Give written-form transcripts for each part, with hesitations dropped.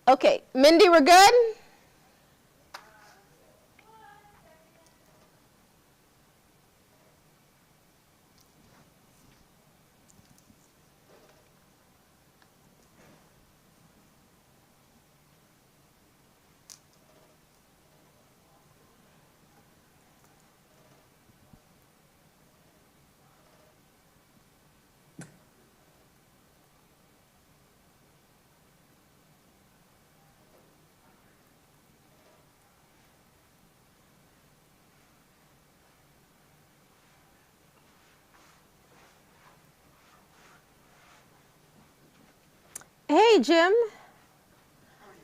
Okay, Mindy, we're good? Hey, Jim.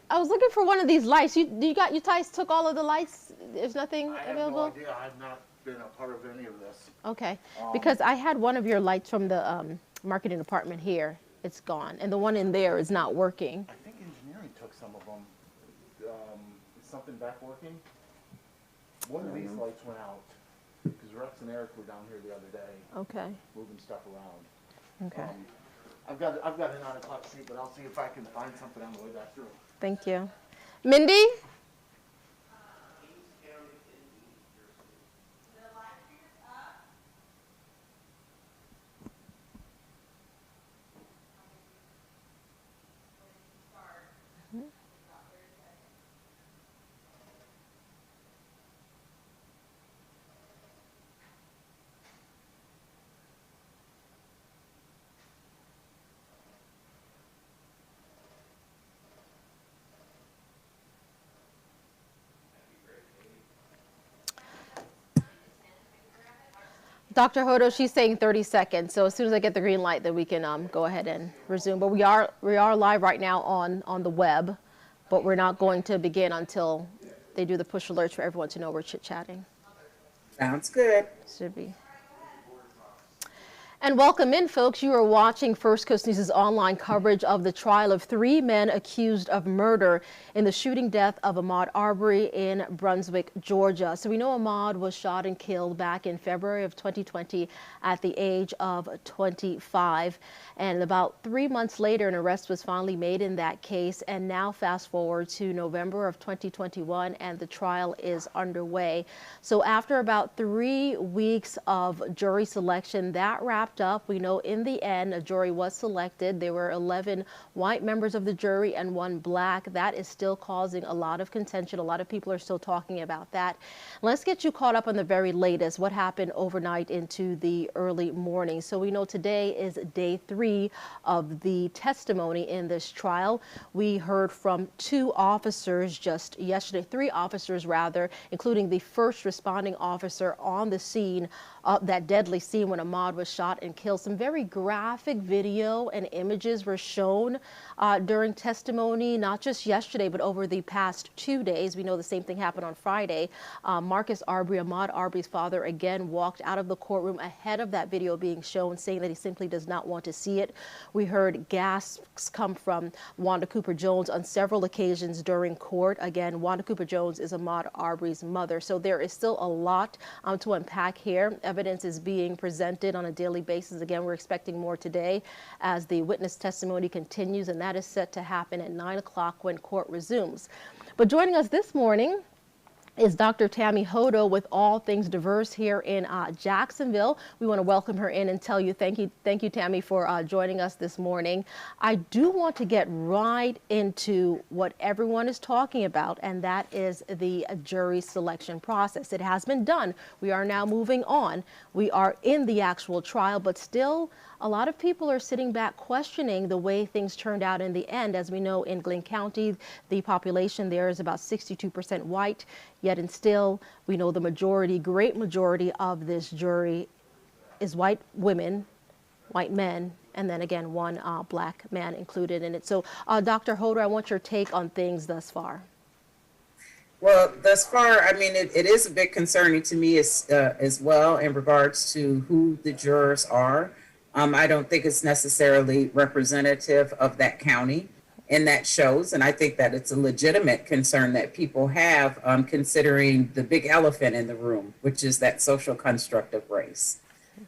I was looking for one of these lights. You guys took all of the lights? There's nothing available? I have no idea. I've not been a part of any of this. Okay, because I had one of your lights from the marketing department here. It's gone, and the one in there is not working. I think engineering took some of them. Is something back working? One of these lights went out because Rex and Eric were down here the other day. Okay. Moving stuff around. Okay. I've got a 9 o'clock sheet, but I'll see if I can find something on the way back through. Thank you. Mindy? Dr. Hodo, she's saying 30 seconds. So as soon as I get the green light, then we can go ahead and resume. But we are live right now on the web, but we're not going to begin until they do the push alerts for everyone to know we're chit-chatting. Sounds good. Should be. And welcome in, folks. You are watching First Coast News' online coverage of the trial of 3 men accused of murder in the shooting death of Ahmaud Arbery in Brunswick, Georgia. So we know Ahmaud was shot and killed back in February of 2020 at the age of 25. And about 3 months later, an arrest was finally made in that case. And now fast forward to November of 2021, and the trial is underway. So after about 3 weeks of jury selection, that wrapped up. We know in the end a jury was selected. There were 11 white members of the jury and 1 black. That is still causing a lot of contention. A lot of people are still talking about that. Let's get you caught up on the very latest, what happened overnight into the early morning. So we know today is day 3 of the testimony in this trial. We heard from 2 officers just yesterday, 3 officers rather, including the first responding officer on the scene of that deadly scene when Ahmaud was shot and killed. Some very graphic video and images were shown during testimony, not just yesterday, but over the past 2 days. We know the same thing happened on Friday. Marcus Arbery, Ahmaud Arbery's father, again walked out of the courtroom ahead of that video being shown, saying that he simply does not want to see it. We heard gasps come from Wanda Cooper Jones on several occasions during court. Again, Wanda Cooper Jones is Ahmaud Arbery's mother. So there is still a lot to unpack here. Evidence is being presented on a daily basis. Again, we're expecting more today as the witness testimony continues, and that is set to happen at 9 o'clock when court resumes. But joining us this morning is Dr. Tammy Hodo with All Things Diverse here in Jacksonville. We want to welcome her in and tell you thank you, Tammy, for joining us this morning. I do want to get right into what everyone is talking about, and that is the jury selection process. It has been done. We are now moving on. We are in the actual trial, but still a lot of people are sitting back questioning the way things turned out in the end. As we know, in Glynn County, the population there is about 62% white, yet and still we know the majority, great majority of this jury is white women, white men, and then again, 1 black man included in it. So Dr. Hodo, I want your take on things thus far. Well, thus far, I mean, it is a bit concerning to me as well in regards to who the jurors are. I don't think it's necessarily representative of that county, and that shows. And I think that it's a legitimate concern that people have, considering the big elephant in the room, which is that social construct of race.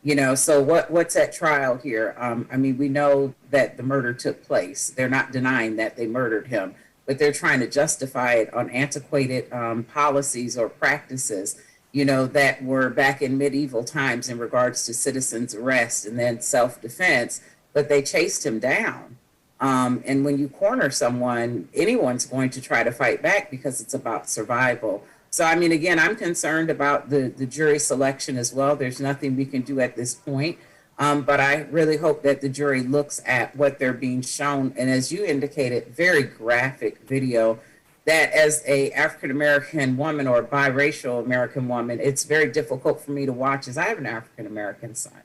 You know, so what's at trial here? I mean, we know that the murder took place. They're not denying that they murdered him. but they're trying to justify it on antiquated policies or practices, you know, that were back in medieval times in regards to citizens' arrest and then self-defense, but they chased him down. And when you corner someone, anyone's going to try to fight back because it's about survival. So, I mean, again, I'm concerned about the jury selection as well. There's nothing we can do at this point. But I really hope that the jury looks at what they're being shown. And as you indicated, very graphic video that as a African-American woman or biracial American woman, it's very difficult for me to watch as I have an African-American son.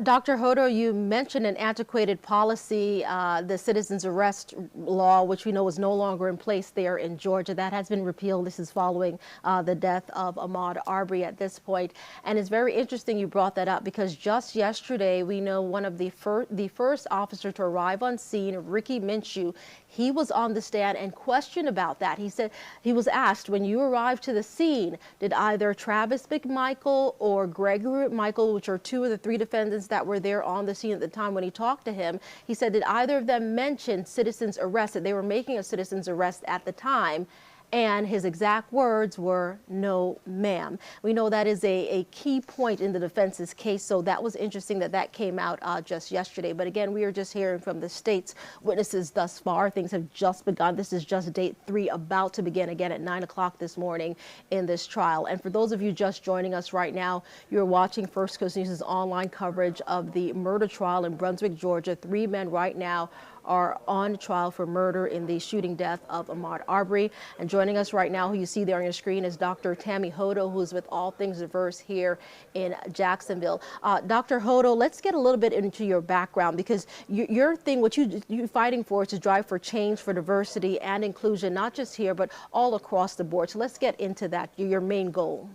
Dr. Hodo, you mentioned an antiquated policy, the citizens arrest law, which we know is no longer in place there in Georgia. That has been repealed. This is following the death of Ahmaud Arbery at this point. And it's very interesting you brought that up because just yesterday, we know one of the first officer to arrive on scene, Ricky Minshew, he was on the stand and questioned about that. He said he was asked, when you arrived to the scene, did either Travis McMichael or Gregory McMichael, which are two of the three defendants that were there on the scene at the time when he talked to him, he said, did either of them mention citizens arrest, that they were making a citizens arrest at the time? And his exact words were, no, ma'am. We know that is a key point in the defense's case, so that was interesting that that came out just yesterday. But again, we are just hearing from the state's witnesses thus far. Things have just begun. This is just day 3 about to begin again at 9 o'clock this morning in this trial. And for those of you just joining us right now, you're watching First Coast News' online coverage of the murder trial in Brunswick, Georgia. 3 men right now are on trial for murder in the shooting death of Ahmaud Arbery. And joining us right now, who you see there on your screen, is Dr. Tammy Hodo, who is with All Things Diverse here in Jacksonville. Dr. Hodo, let's get a little bit into your background, because your thing, what you're fighting for, is to drive for change, for diversity and inclusion, not just here, but all across the board. So let's get into that, your main goal.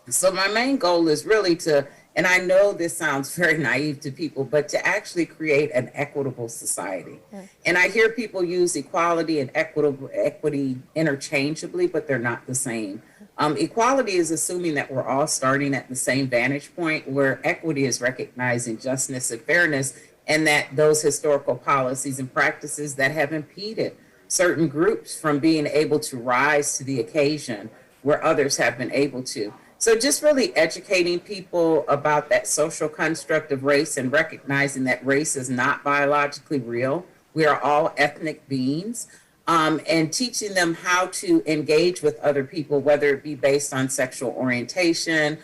So my main goal is really to, and I know this sounds very naive to people, but to actually create an equitable society. And I hear people use equality and equity interchangeably, but they're not the same. Equality is assuming that we're all starting at the same vantage point, where equity is recognizing justness and fairness, and that those historical policies and practices that have impeded certain groups from being able to rise to the occasion where others have been able to. So just really educating people about that social construct of race and recognizing that race is not biologically real. We are all ethnic beings, and teaching them how to engage with other people, whether it be based on sexual orientation,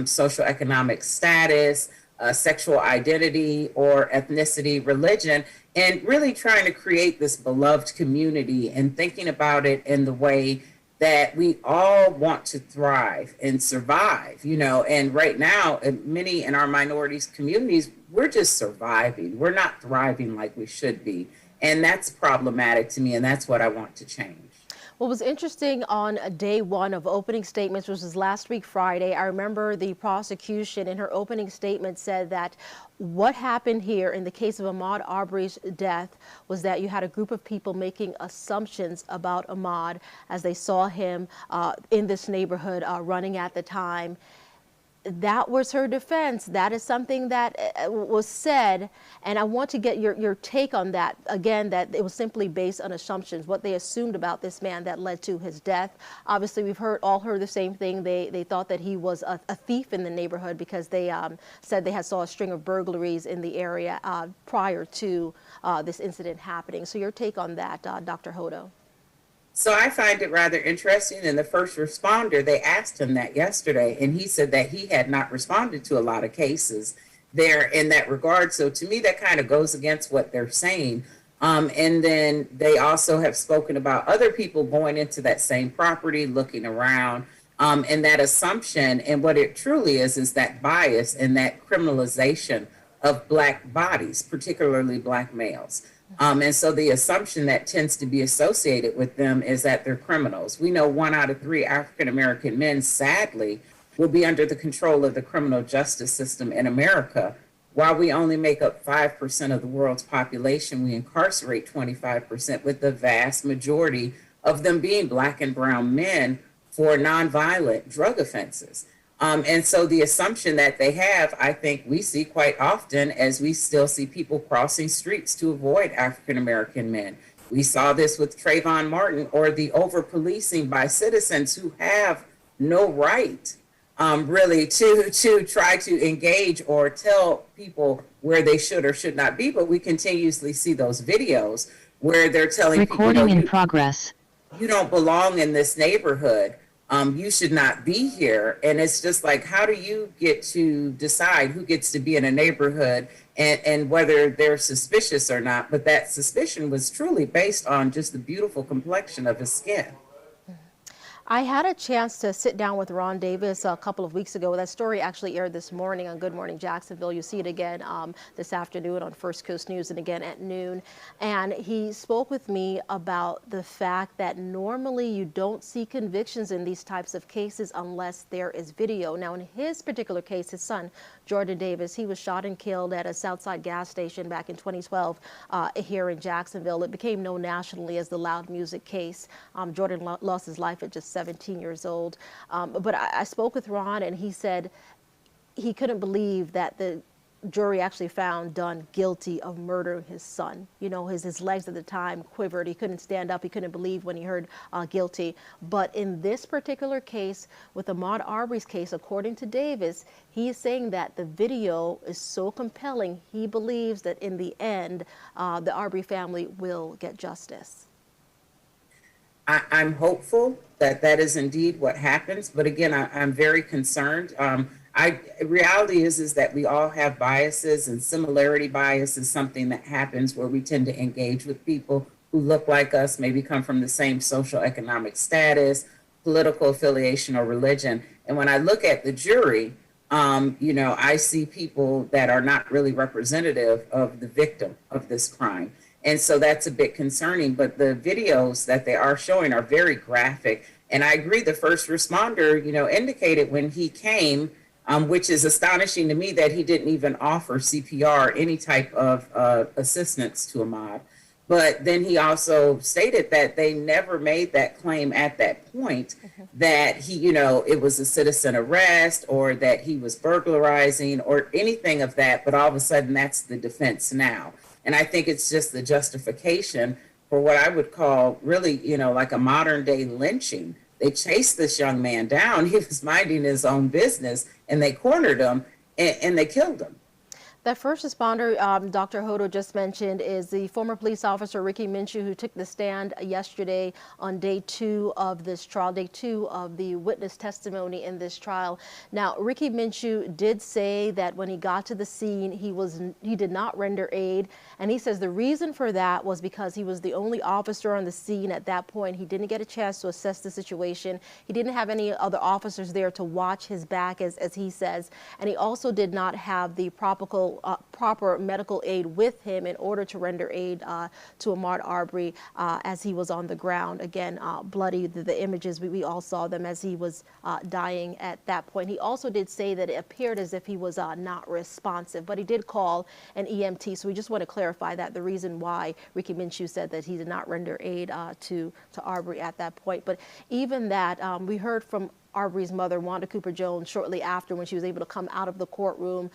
social economic status, sexual identity or ethnicity, religion, and really trying to create this beloved community and thinking about it in the way that we all want to thrive and survive, you know. And right now, many in our minorities communities, we're just surviving. We're not thriving like we should be. And that's problematic to me, and that's what I want to change. What was interesting on day 1 of opening statements, which was last week Friday, I remember the prosecution in her opening statement said that what happened here in the case of Ahmaud Arbery's death was that you had a group of people making assumptions about Ahmaud as they saw him in this neighborhood running at the time. That was her defense. That is something that was said, and I want to get your take on that. Again, that it was simply based on assumptions, what they assumed about this man that led to his death. Obviously, we've all heard the same thing. They thought that he was a thief in the neighborhood because they said they had saw a string of burglaries in the area prior to this incident happening. So your take on that, Dr. Hodo? So I find it rather interesting. And the first responder, they asked him that yesterday, and he said that he had not responded to a lot of cases there in that regard. So to me, that kind of goes against what they're saying. And then they also have spoken about other people going into that same property, looking around, and that assumption. And what it truly is that bias and that criminalization of Black bodies, particularly Black males. And so the assumption that tends to be associated with them is that they're criminals. We know 1 out of 3 African-American men, sadly, will be under the control of the criminal justice system in America. While we only make up 5% of the world's population, we incarcerate 25%, with the vast majority of them being Black and brown men for nonviolent drug offenses. And so the assumption that they have, I think we see quite often, as we still see people crossing streets to avoid African American men. We saw this with Trayvon Martin, or the over policing by citizens who have no right really to try to engage or tell people where they should or should not be. But we continuously see those videos where they're telling Recording people, in progress. You don't belong in this neighborhood. You should not be here. And it's just like, how do you get to decide who gets to be in a neighborhood and whether they're suspicious or not? But that suspicion was truly based on just the beautiful complexion of his skin. I had a chance to sit down with Ron Davis a couple of weeks ago. That story actually aired this morning on Good Morning Jacksonville. You see it again this afternoon on First Coast News and again at noon. And he spoke with me about the fact that normally you don't see convictions in these types of cases unless there is video. Now, in his particular case, his son, Jordan Davis, he was shot and killed at a Southside gas station back in 2012 here in Jacksonville. It became known nationally as the Loud Music case. Jordan lost his life at just 17 years old. But I spoke with Ron, and he said he couldn't believe that the jury actually found Dunn guilty of murdering his son. You know, his legs at the time quivered. He couldn't stand up. He couldn't believe when he heard guilty. But in this particular case, with Ahmaud Arbery's case, according to Davis, he is saying that the video is so compelling, he believes that in the end, the Arbery family will get justice. I'm hopeful that that is indeed what happens, but again, I'm very concerned. Reality is that we all have biases, and similarity bias is something that happens where we tend to engage with people who look like us, maybe come from the same social economic status, political affiliation, or religion. And when I look at the jury, I see people that are not really representative of the victim of this crime. And so that's a bit concerning, but the videos that they are showing are very graphic. And I agree, the first responder, indicated when he came, which is astonishing to me that he didn't even offer CPR, any type of assistance to Ahmaud. But then he also stated that they never made that claim at that point, that he, it was a citizen arrest or that he was burglarizing or anything of that. But all of a sudden, that's the defense now. And I think it's just the justification for what I would call really, like a modern day lynching. They chased this young man down. He was minding his own business, and they cornered him and they killed him. That first responder Dr. Hodo just mentioned is the former police officer Ricky Minshew, who took the stand yesterday on day 2 of this trial, day 2 of the witness testimony in this trial. Now, Ricky Minshew did say that when he got to the scene, he did not render aid, and he says the reason for that was because he was the only officer on the scene at that point. He didn't get a chance to assess the situation. He didn't have any other officers there to watch his back, as he says, and he also did not have the proper medical aid with him in order to render aid to Ahmaud Arbery as he was on the ground. Again, bloody, the images, we all saw them as he was dying at that point. He also did say that it appeared as if he was not responsive, but he did call an EMT. So we just want to clarify that, the reason why Ricky Minshew said that he did not render aid to Arbery at that point. But even that, we heard from Arbery's mother, Wanda Cooper Jones, shortly after when she was able to come out of the courtroom.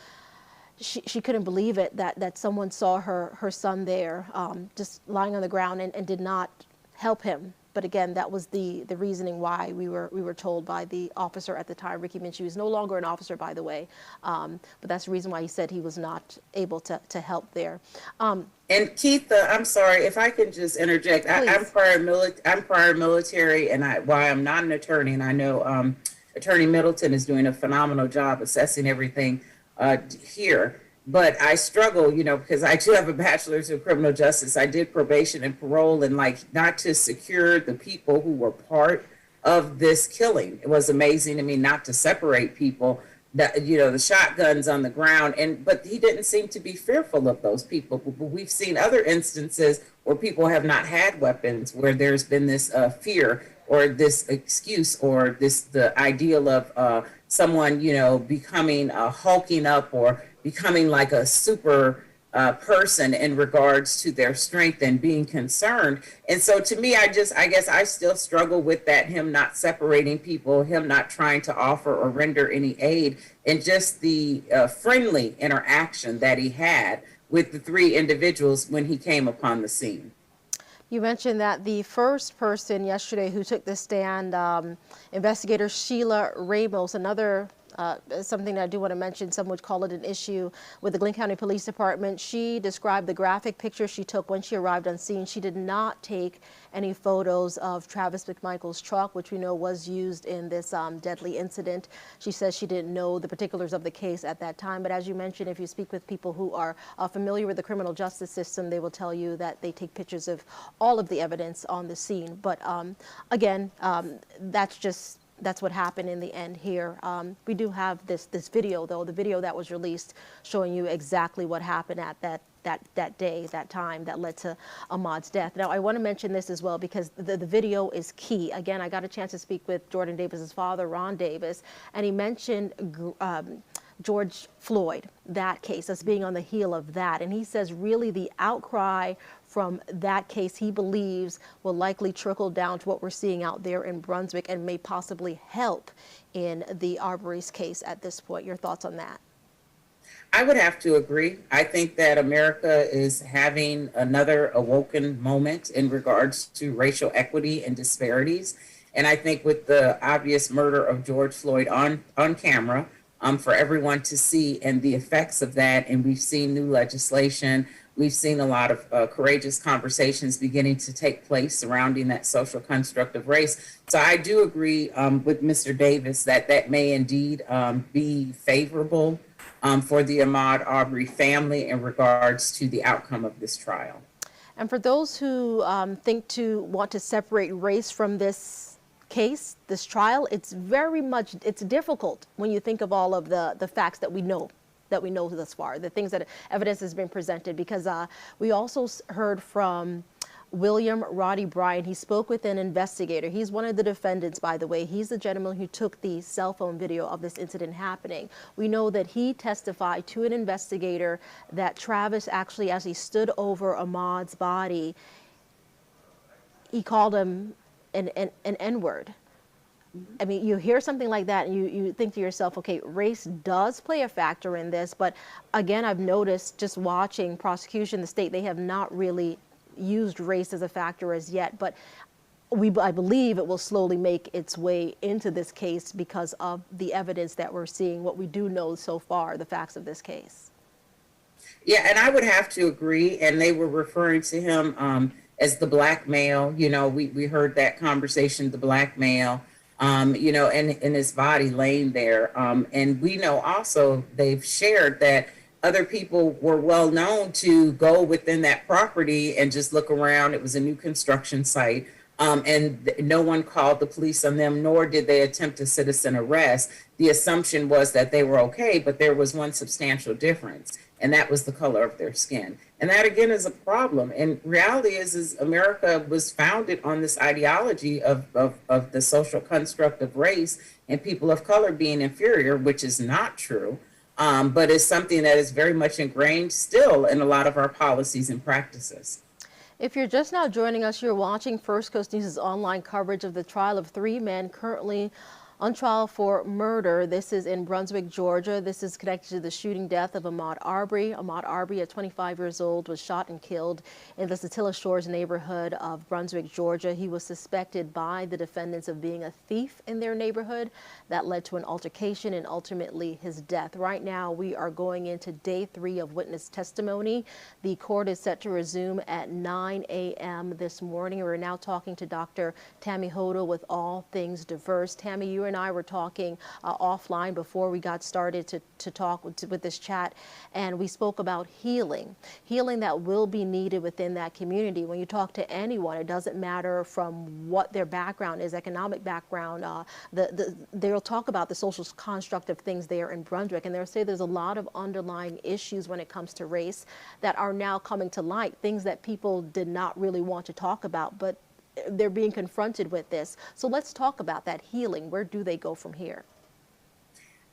She couldn't believe it that someone saw her son there just lying on the ground and did not help him. But again, that was the reasoning why we were told by the officer at the time. Ricky Minshew is no longer an officer, by the way, but that's the reason why he said he was not able to help there. And Keith, I'm sorry if I can just interject. I'm prior military, and while I'm not an attorney, and I know Attorney Middleton is doing a phenomenal job assessing everything here, but I struggle, because I do have a bachelor's in criminal justice. I did probation and parole, and not to secure the people who were part of this killing. It was amazing to me not to separate people, that, the shotguns on the ground, but he didn't seem to be fearful of those people. But we've seen other instances where people have not had weapons, where there's been this fear or this excuse or the ideal of someone, becoming hulking up or becoming like a super person in regards to their strength and being concerned. And so to me, I guess I still struggle with that, him not separating people, him not trying to offer or render any aid, and just the friendly interaction that he had with the three individuals when he came upon the scene. You mentioned that the first person yesterday who took the stand, investigator Sheila Ramos, another something that I do want to mention, some would call it an issue with the Glynn County Police Department. She described the graphic picture she took when she arrived on scene. She did not take any photos of Travis McMichael's truck, which we know was used in this deadly incident. She says she didn't know the particulars of the case at that time. But as you mentioned, if you speak with people who are familiar with the criminal justice system, they will tell you that they take pictures of all of the evidence on the scene. But again, that's what happened in the end here. We do have this video, though, the video that was released showing you exactly what happened at that day, that time that led to Ahmaud's death. Now, I want to mention this as well because the video is key. Again, I got a chance to speak with Jordan Davis's father, Ron Davis, and he mentioned George Floyd, that case, us being on the heel of that. And he says really the outcry from that case, he believes, will likely trickle down to what we're seeing out there in Brunswick and may possibly help in the Arbery's case at this point. Your thoughts on that? I would have to agree. I think that America is having another awoken moment in regards to racial equity and disparities. And I think with the obvious murder of George Floyd on camera, for everyone to see and the effects of that, and we've seen new legislation, we've seen a lot of courageous conversations beginning to take place surrounding that social construct of race. So I do agree with Mr. Davis that that may indeed be favorable for the Ahmaud Arbery family in regards to the outcome of this trial. And for those who want to separate race from this case, this trial, it's difficult when you think of all of the facts that we know thus far, the things that evidence has been presented, because we also heard from William Roddy Bryan. He spoke with an investigator. He's one of the defendants, by the way. He's the gentleman who took the cell phone video of this incident happening. We know that he testified to an investigator that Travis actually, as he stood over Ahmaud's body, he called him an N-word. I mean, you hear something like that and you think to yourself, okay, race does play a factor in this. But again, I've noticed just watching prosecution, the state, they have not really used race as a factor as yet. But I believe it will slowly make its way into this case because of the evidence that we're seeing, what we do know so far, the facts of this case. Yeah, and I would have to agree. And they were referring to him as the black male. You know, we heard that conversation, the black male. You know, and his body laying there. And we know also they've shared that other people were well known to go within that property and just look around. It was a new construction site. And no one called the police on them, nor did they attempt a citizen arrest. The assumption was that they were okay, but there was one substantial difference, and that was the color of their skin. And that, again, is a problem. And reality is America was founded on this ideology of the social construct of race and people of color being inferior, which is not true, but is something that is very much ingrained still in a lot of our policies and practices. If you're just now joining us, you're watching First Coast News' online coverage of the trial of 3 men currently on trial for murder. This is in Brunswick, Georgia. This is connected to the shooting death of Ahmaud Arbery. Ahmaud Arbery, at 25 years old, was shot and killed in the Satilla Shores neighborhood of Brunswick, Georgia. He was suspected by the defendants of being a thief in their neighborhood. That led to an altercation and ultimately his death. Right now, we are going into day 3 of witness testimony. The court is set to resume at 9 a.m. this morning. We're now talking to Dr. Tammy Hodel with All Things Diverse. Tammy, you and I were talking offline before we got started to talk with this chat, and we spoke about healing that will be needed within that community. When you talk to anyone, it doesn't matter from what their background is, economic background, they'll talk about the social construct of things there in Brunswick, and they'll say there's a lot of underlying issues when it comes to race that are now coming to light, things that people did not really want to talk about, but they're being confronted with this. So let's talk about that healing. Where do they go from here?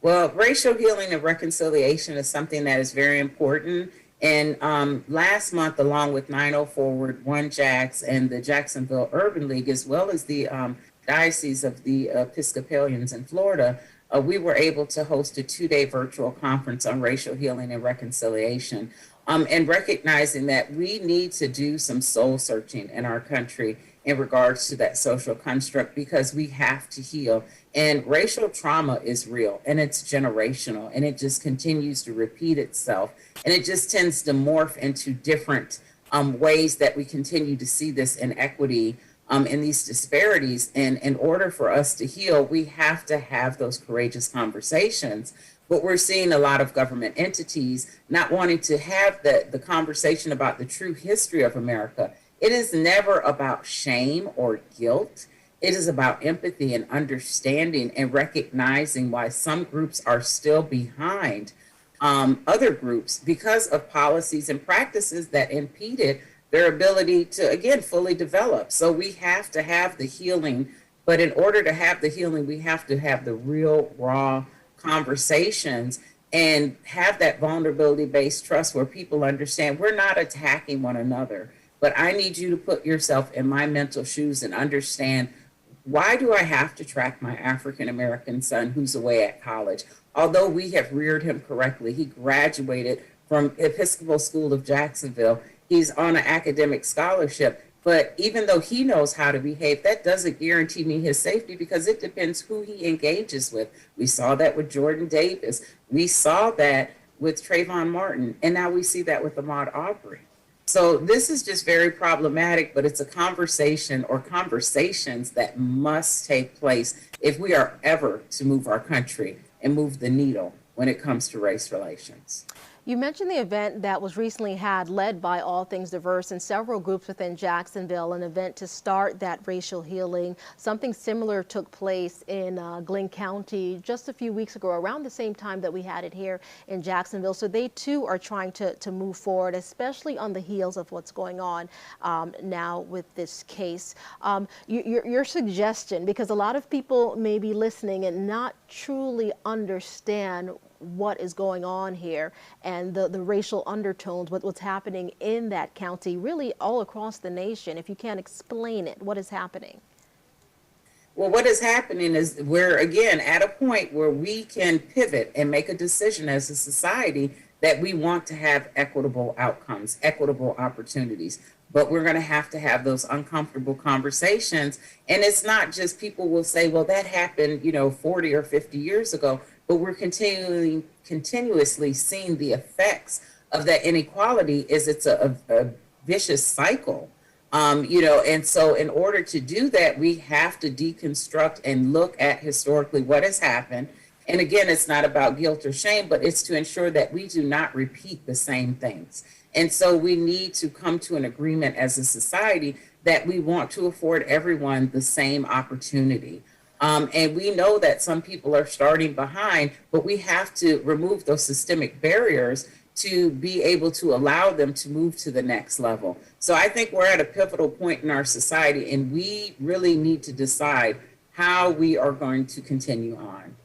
Well, racial healing and reconciliation is something that is very important. And last month, along with 90 Forward, One Jacks, and the Jacksonville Urban League, as well as the Diocese of the Episcopalians in Florida, we were able to host a 2-day virtual conference on racial healing and reconciliation, and recognizing that we need to do some soul searching in our country in regards to that social construct, because we have to heal. And racial trauma is real, and it's generational, and it just continues to repeat itself. And it just tends to morph into different ways that we continue to see this inequity and these disparities. And in order for us to heal, we have to have those courageous conversations. But we're seeing a lot of government entities not wanting to have the conversation about the true history of America. It is never about shame or guilt. It is about empathy and understanding and recognizing why some groups are still behind other groups because of policies and practices that impeded their ability to, again, fully develop. So we have to have the healing, but in order to have the healing, we have to have the real, raw conversations and have that vulnerability-based trust where people understand we're not attacking one another, but I need you to put yourself in my mental shoes and understand, why do I have to track my African-American son who's away at college? Although we have reared him correctly, he graduated from Episcopal School of Jacksonville. He's on an academic scholarship, but even though he knows how to behave, that doesn't guarantee me his safety, because it depends who he engages with. We saw that with Jordan Davis. We saw that with Trayvon Martin, and now we see that with Ahmaud Arbery. So this is just very problematic, but it's a conversation or conversations that must take place if we are ever to move our country and move the needle when it comes to race relations. You mentioned the event that was recently had, led by All Things Diverse and several groups within Jacksonville, an event to start that racial healing. Something similar took place in Glynn County just a few weeks ago, around the same time that we had it here in Jacksonville. So they too are trying to move forward, especially on the heels of what's going on now with this case. Your suggestion, because a lot of people may be listening and not truly understand what is going on here and the racial undertones, what's happening in that county, really all across the nation. If you can't explain it, what is happening? Well, what is happening is we're, again, at a point where we can pivot and make a decision as a society that we want to have equitable outcomes, equitable opportunities. But we're going to have those uncomfortable conversations. And it's not just people will say, well, that happened, 40 or 50 years ago. But we're continuously seeing the effects of that inequality. Is it's a vicious cycle, and so in order to do that, we have to deconstruct and look at historically what has happened. And again, it's not about guilt or shame, but it's to ensure that we do not repeat the same things. And so we need to come to an agreement as a society that we want to afford everyone the same opportunity. And we know that some people are starting behind, but we have to remove those systemic barriers to be able to allow them to move to the next level. So I think we're at a pivotal point in our society, and we really need to decide how we are going to continue on.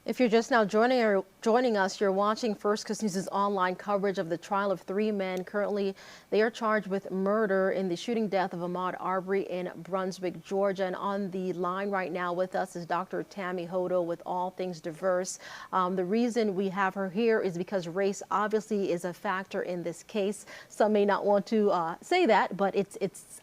If you're just now joining us, you're watching First Coast News' online coverage of the trial of 3 men. Currently, they are charged with murder in the shooting death of Ahmaud Arbery in Brunswick, Georgia. And on the line right now with us is Dr. Tammy Hodo with All Things Diverse. The reason we have her here is because race obviously is a factor in this case. Some may not want to say that, but it's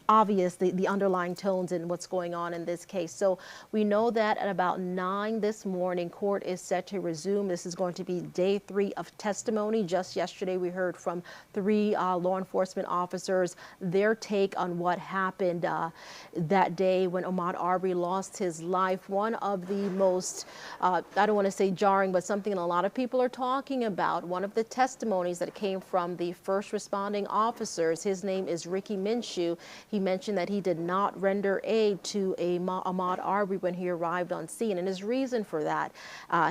obvious the underlying tones in what's going on in this case. So we know that at about 9 this morning, court is set to resume. This is going to be day 3 of testimony. Just yesterday, we heard from 3 law enforcement officers, their take on what happened that day when Ahmaud Arbery lost his life. One of the most, I don't want to say jarring, but something a lot of people are talking about. One of the testimonies that came from the first responding officers, his name is Ricky Minshew. He mentioned that he did not render aid to Ahmaud Arbery when he arrived on scene. And his reason for that,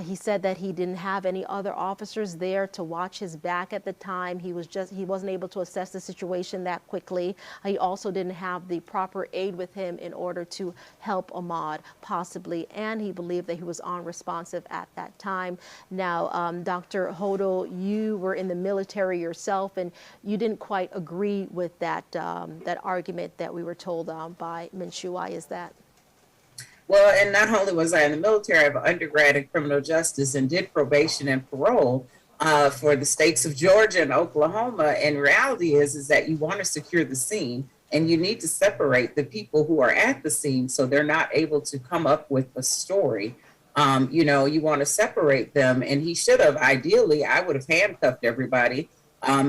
He said that he didn't have any other officers there to watch his back at the time. He wasn't able to assess the situation that quickly. He also didn't have the proper aid with him in order to help Ahmaud possibly, and he believed that he was unresponsive at that time. Now, Dr. Hodo, you were in the military yourself, and you didn't quite agree with that that argument that we were told by Minshew. Why is that? Well, and not only was I in the military, I have an undergrad in criminal justice and did probation and parole for the states of Georgia and Oklahoma. And reality is that you want to secure the scene, and you need to separate the people who are at the scene so they're not able to come up with a story. You know, you want to separate them, and he should have. Ideally, I would have handcuffed everybody,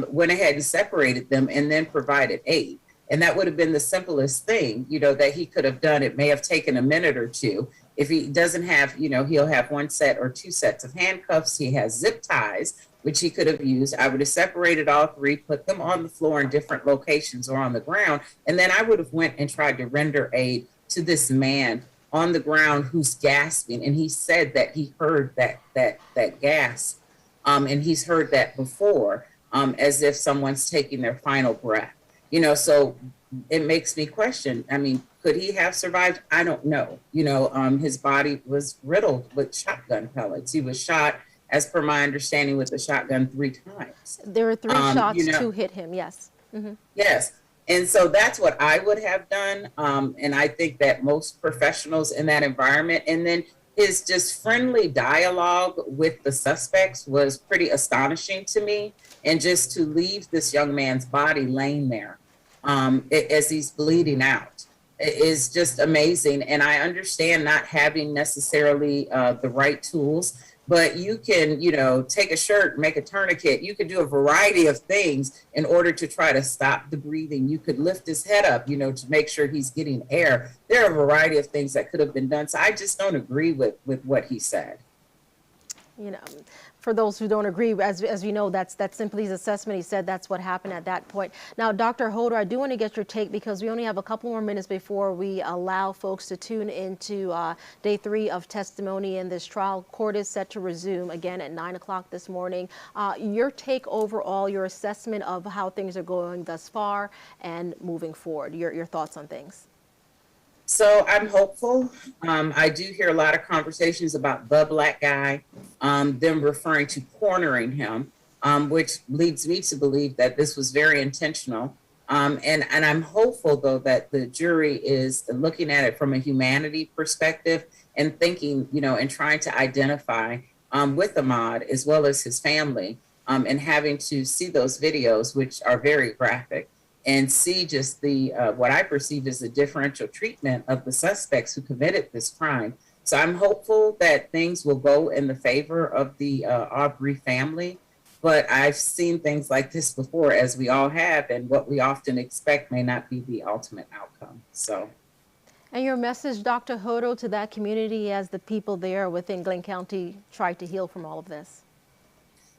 went ahead and separated them, and then provided aid. And that would have been the simplest thing, you know, that he could have done. It may have taken a minute or two. If he doesn't have, you know, he'll have one set or two sets of handcuffs. He has zip ties, which he could have used. I would have separated all three, put them on the floor in different locations or on the ground. And then I would have went and tried to render aid to this man on the ground who's gasping. And he said that he heard that gasp. And he's heard that before, as if someone's taking their final breath. You know, so it makes me question. I mean, could he have survived? I don't know. You know, his body was riddled with shotgun pellets. He was shot, as per my understanding, with a shotgun 3 times. There were 3 shots you know, to hit him, yes. Yes. And so that's what I would have done. And I think that most professionals in that environment, and then his just friendly dialogue with the suspects was pretty astonishing to me. And just to leave this young man's body laying there as he's bleeding out is just amazing. And I understand not having necessarily the right tools, but you can, you know, take a shirt, make a tourniquet. You could do a variety of things in order to try to stop the breathing. You could lift his head up, you know, to make sure he's getting air. There are a variety of things that could have been done. So I just don't agree with what he said. You know, for those who don't agree, as we know, that's simply his assessment. He said that's what happened at that point. Now, Dr. Holder, I do want to get your take because we only have a couple more minutes before we allow folks to tune into day 3 of testimony in this trial. Court is set to resume again at 9 o'clock this morning. Your take overall, your assessment of how things are going thus far and moving forward, your thoughts on things. So I'm hopeful. I do hear a lot of conversations about the black guy, them referring to cornering him, which leads me to believe that this was very intentional. And I'm hopeful, though, that the jury is looking at it from a humanity perspective and thinking, you know, and trying to identify with Ahmaud as well as his family, and having to see those videos, which are very graphic, and see just the what I perceive as the differential treatment of the suspects who committed this crime. So I'm hopeful that things will go in the favor of the Arbery family. But I've seen things like this before, as we all have, and what we often expect may not be the ultimate outcome. So. And your message, Dr. Hodo, to that community as the people there within Glenn County try to heal from all of this?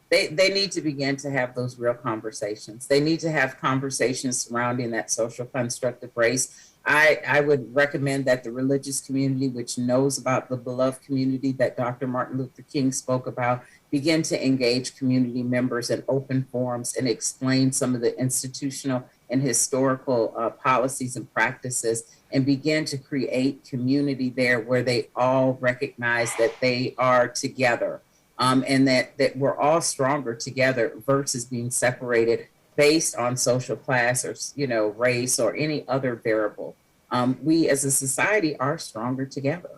They need to begin to have those real conversations. They need to have conversations surrounding that social construct of race. I would recommend that the religious community, which knows about the beloved community that Dr. Martin Luther King spoke about, begin to engage community members in open forums and explain some of the institutional and historical policies and practices, and begin to create community there where they all recognize that they are together. And that we're all stronger together versus being separated based on social class or, you know, race or any other variable. We as a society are stronger together.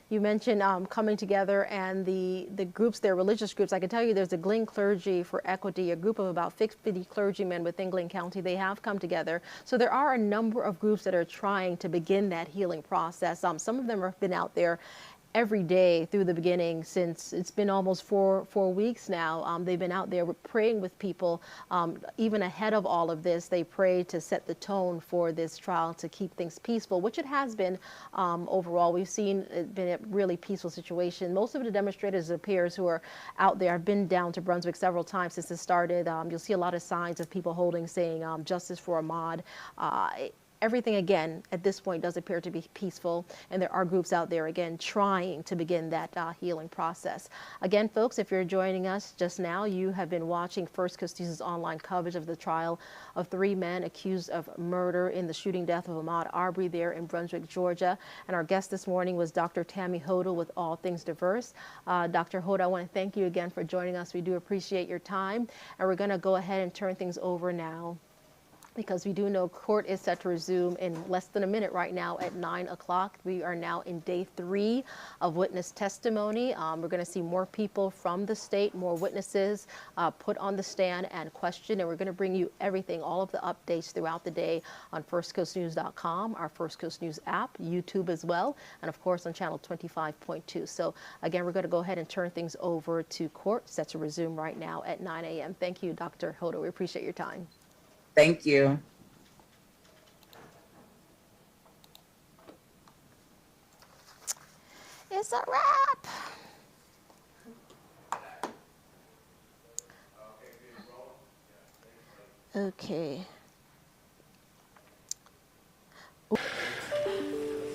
You mentioned coming together and the groups, their religious groups. I can tell you there's a Glenn Clergy for Equity, a group of about 50 clergymen within Glenn County. They have come together. So there are a number of groups that are trying to begin that healing process. Some of them have been out there every day through the beginning since it's been almost four weeks now. They've been out there praying with people. Even ahead of all of this, they prayed to set the tone for this trial to keep things peaceful, which it has been overall. We've seen it been a really peaceful situation. Most of the demonstrators, it appears, who are out there have been down to Brunswick several times since it started. You'll see a lot of signs of people holding, saying justice for Ahmaud. everything, again, at this point does appear to be peaceful, and there are groups out there, again, trying to begin that healing process. Again, folks, if you're joining us just now, you have been watching First Coast News's online coverage of the trial of 3 men accused of murder in the shooting death of Ahmaud Arbery there in Brunswick, Georgia. And our guest this morning was Dr. Tammy Hodel with All Things Diverse. Dr. Hodel, I want to thank you again for joining us. We do appreciate your time. And we're going to go ahead and turn things over now, because we do know court is set to resume in less than a minute right now at 9 o'clock. We are now in day 3 of witness testimony. We're going to see more people from the state, more witnesses put on the stand and questioned, and we're going to bring you everything, all of the updates throughout the day on firstcoastnews.com, our First Coast News app, YouTube as well, and of course on channel 25.2. So again, we're going to go ahead and turn things over to court, set to resume right now at 9 a.m. Thank you, Dr. Hodel. We appreciate your time. Thank you. It's a wrap. Okay.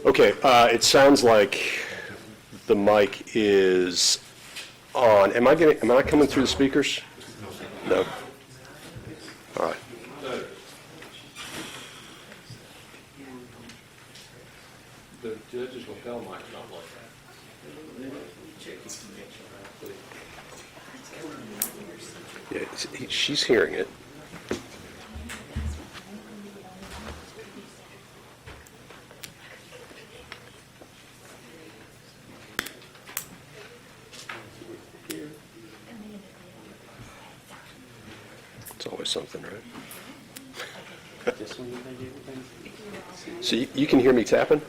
Okay, it sounds like the mic is on. Am I coming through the speakers? No. All right. The judge's lapel mic not working. Yeah, she's hearing it. It's always something, right? So you can hear me tapping?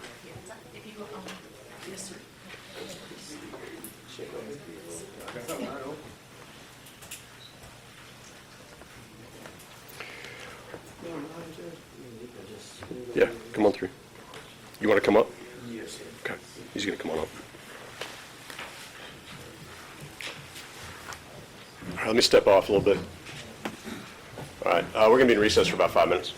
Yeah, come on through. You want to come up? Yes. Okay, he's going to come on up. All right, let me step off a little bit. All right, we're going to be in recess for about 5 minutes.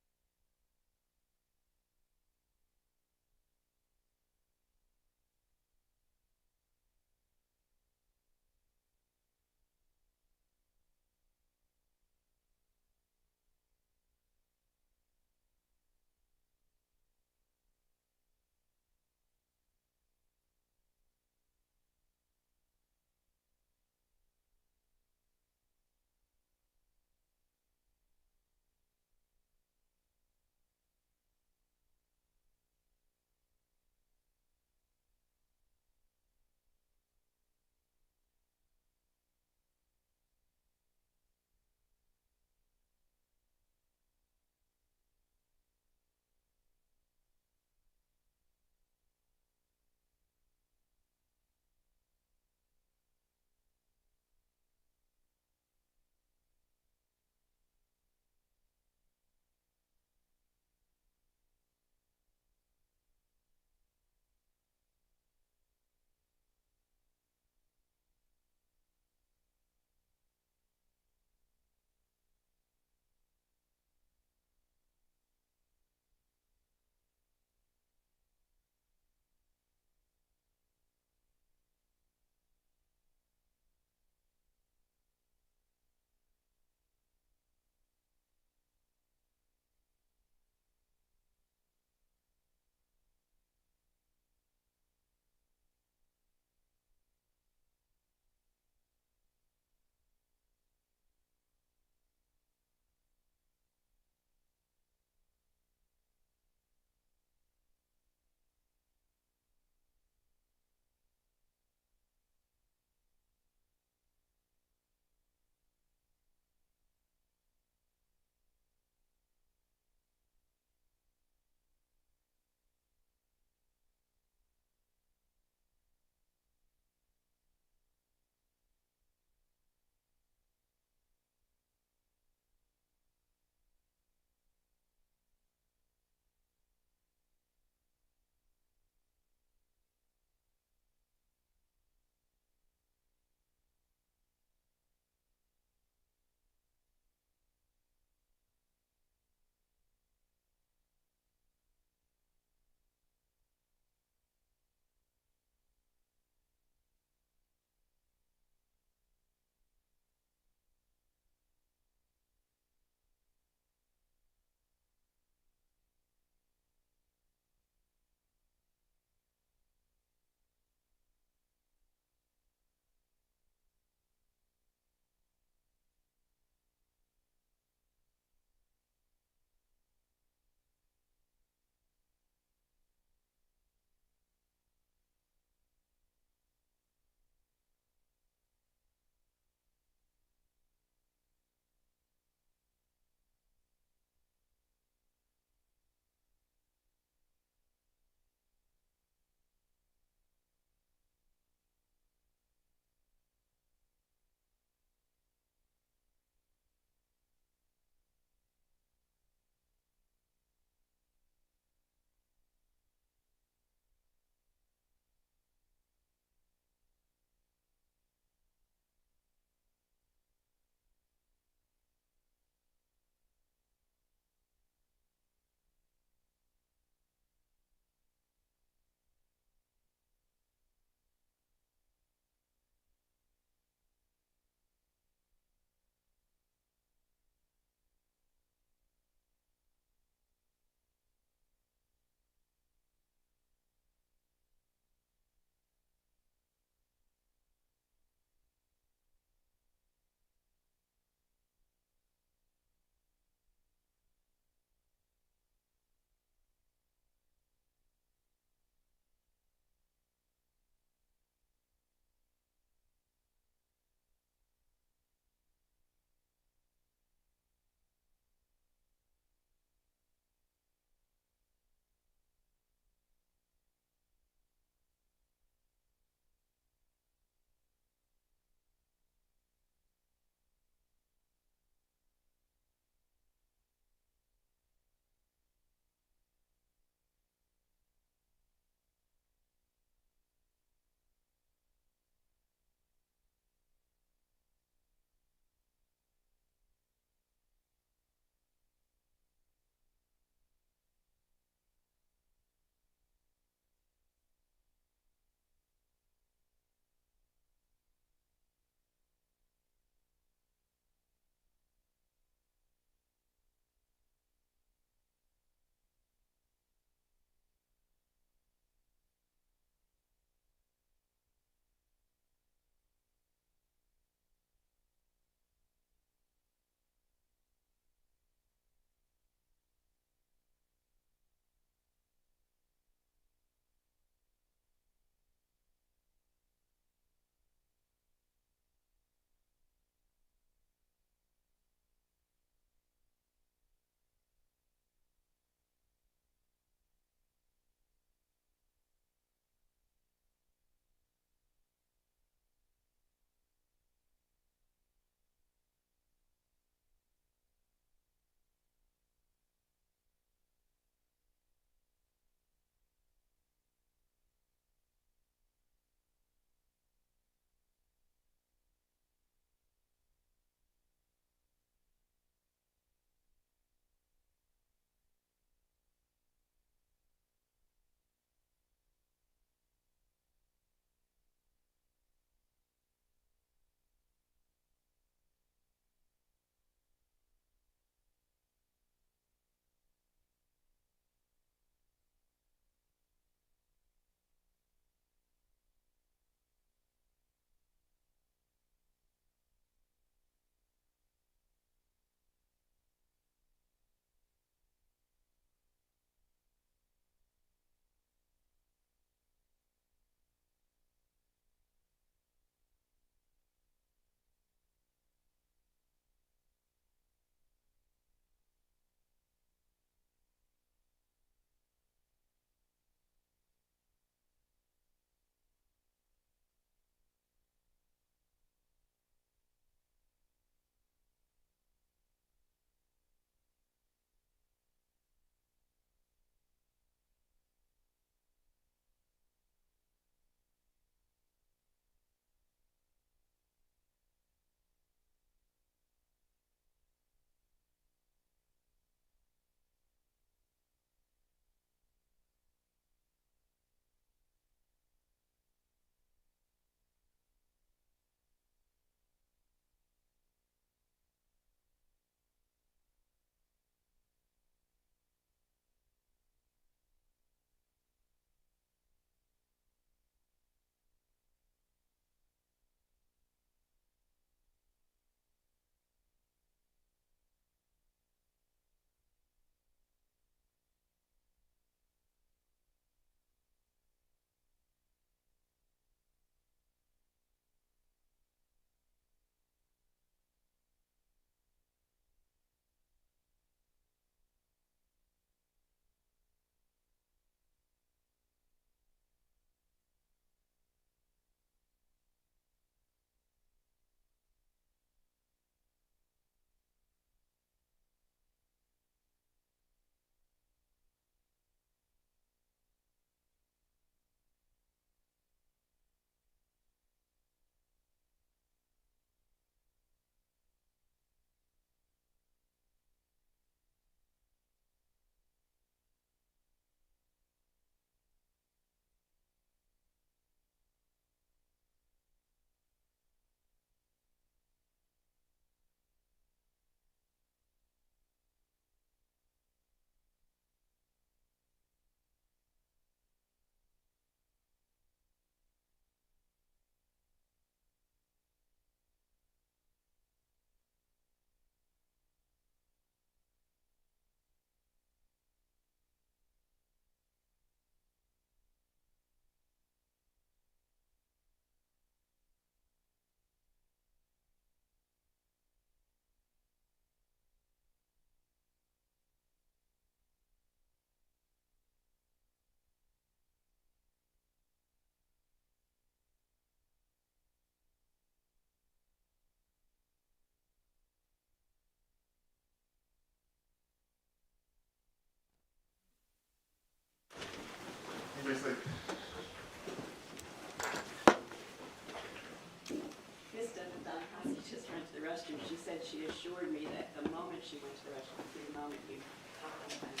she assured me that the moment she went to the restroom, the moment you talked about it.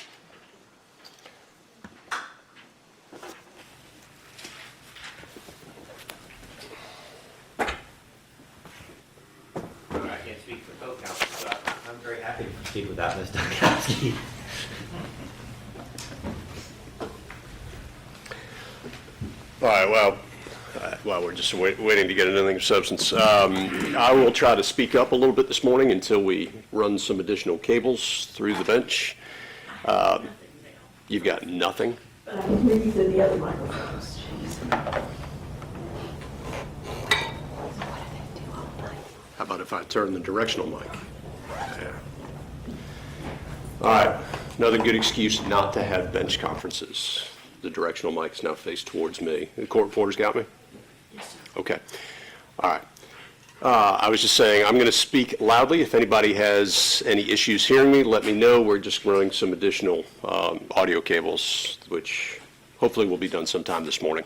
I can't speak for co-counsel, but I'm very happy to proceed without Ms. Dunkowski. All right, well, while we're just waiting to get anything of substance, I will try to speak up a little bit this morning until we run some additional cables through the bench. You've got nothing? But I can hear you through the other microphones. How about if I turn the directional mic? Yeah. All right, another good excuse not to have bench conferences. The directional mic is now faced towards me. The court reporter's got me? Yes, sir. Okay. All right. I was just saying, I'm going to speak loudly. If anybody has any issues hearing me, let me know. We're just running some additional audio cables, which hopefully will be done sometime this morning.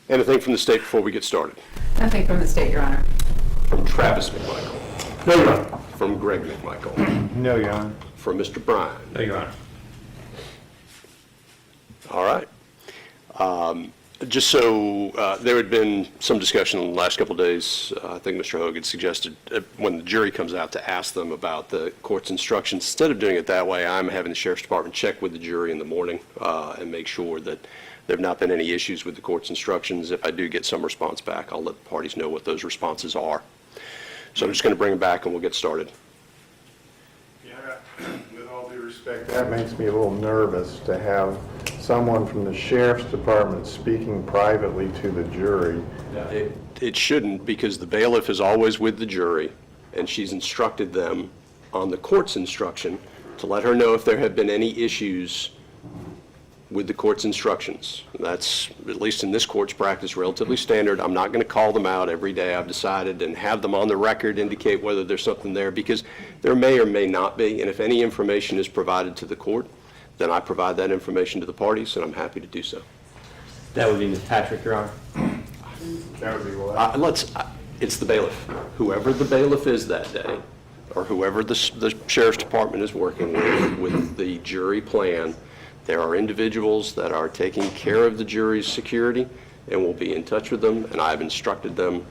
Anything from the state before we get started? Nothing from the state, Your Honor. From Travis McMichael. No, Your Honor. From Greg McMichael. No, Your Honor. From Mr. Bryan. No, Your Honor. All right. Just so there had been some discussion in the last couple of days, I think Mr. Hogue had suggested when the jury comes out to ask them about the court's instructions. Instead of doing it that way, I'm having the Sheriff's Department check with the jury in the morning and make sure that there have not been any issues with the court's instructions. If I do get some response back, I'll let the parties know what those responses are. So I'm just going to bring them back and we'll get started. Yeah, with all due respect, that makes me a little nervous to have someone from the Sheriff's Department speaking privately to the jury. It shouldn't, because the bailiff is always with the jury, and she's instructed them on the court's instruction to let her know if there have been any issues with the court's instructions. That's, at least in this court's practice, relatively standard. I'm not going to call them out every day, I've decided, and have them on the record indicate whether there's something there, because there may or may not be, and if any information is provided to the court, then I provide that information to the parties, and I'm happy to do so. That would be Ms. Patrick, Your Honor. That would be what? It's the bailiff. Whoever the bailiff is that day, or whoever the Sheriff's Department is working with the jury plan, there are individuals that are taking care of the jury's security and will be in touch with them, and I have instructed them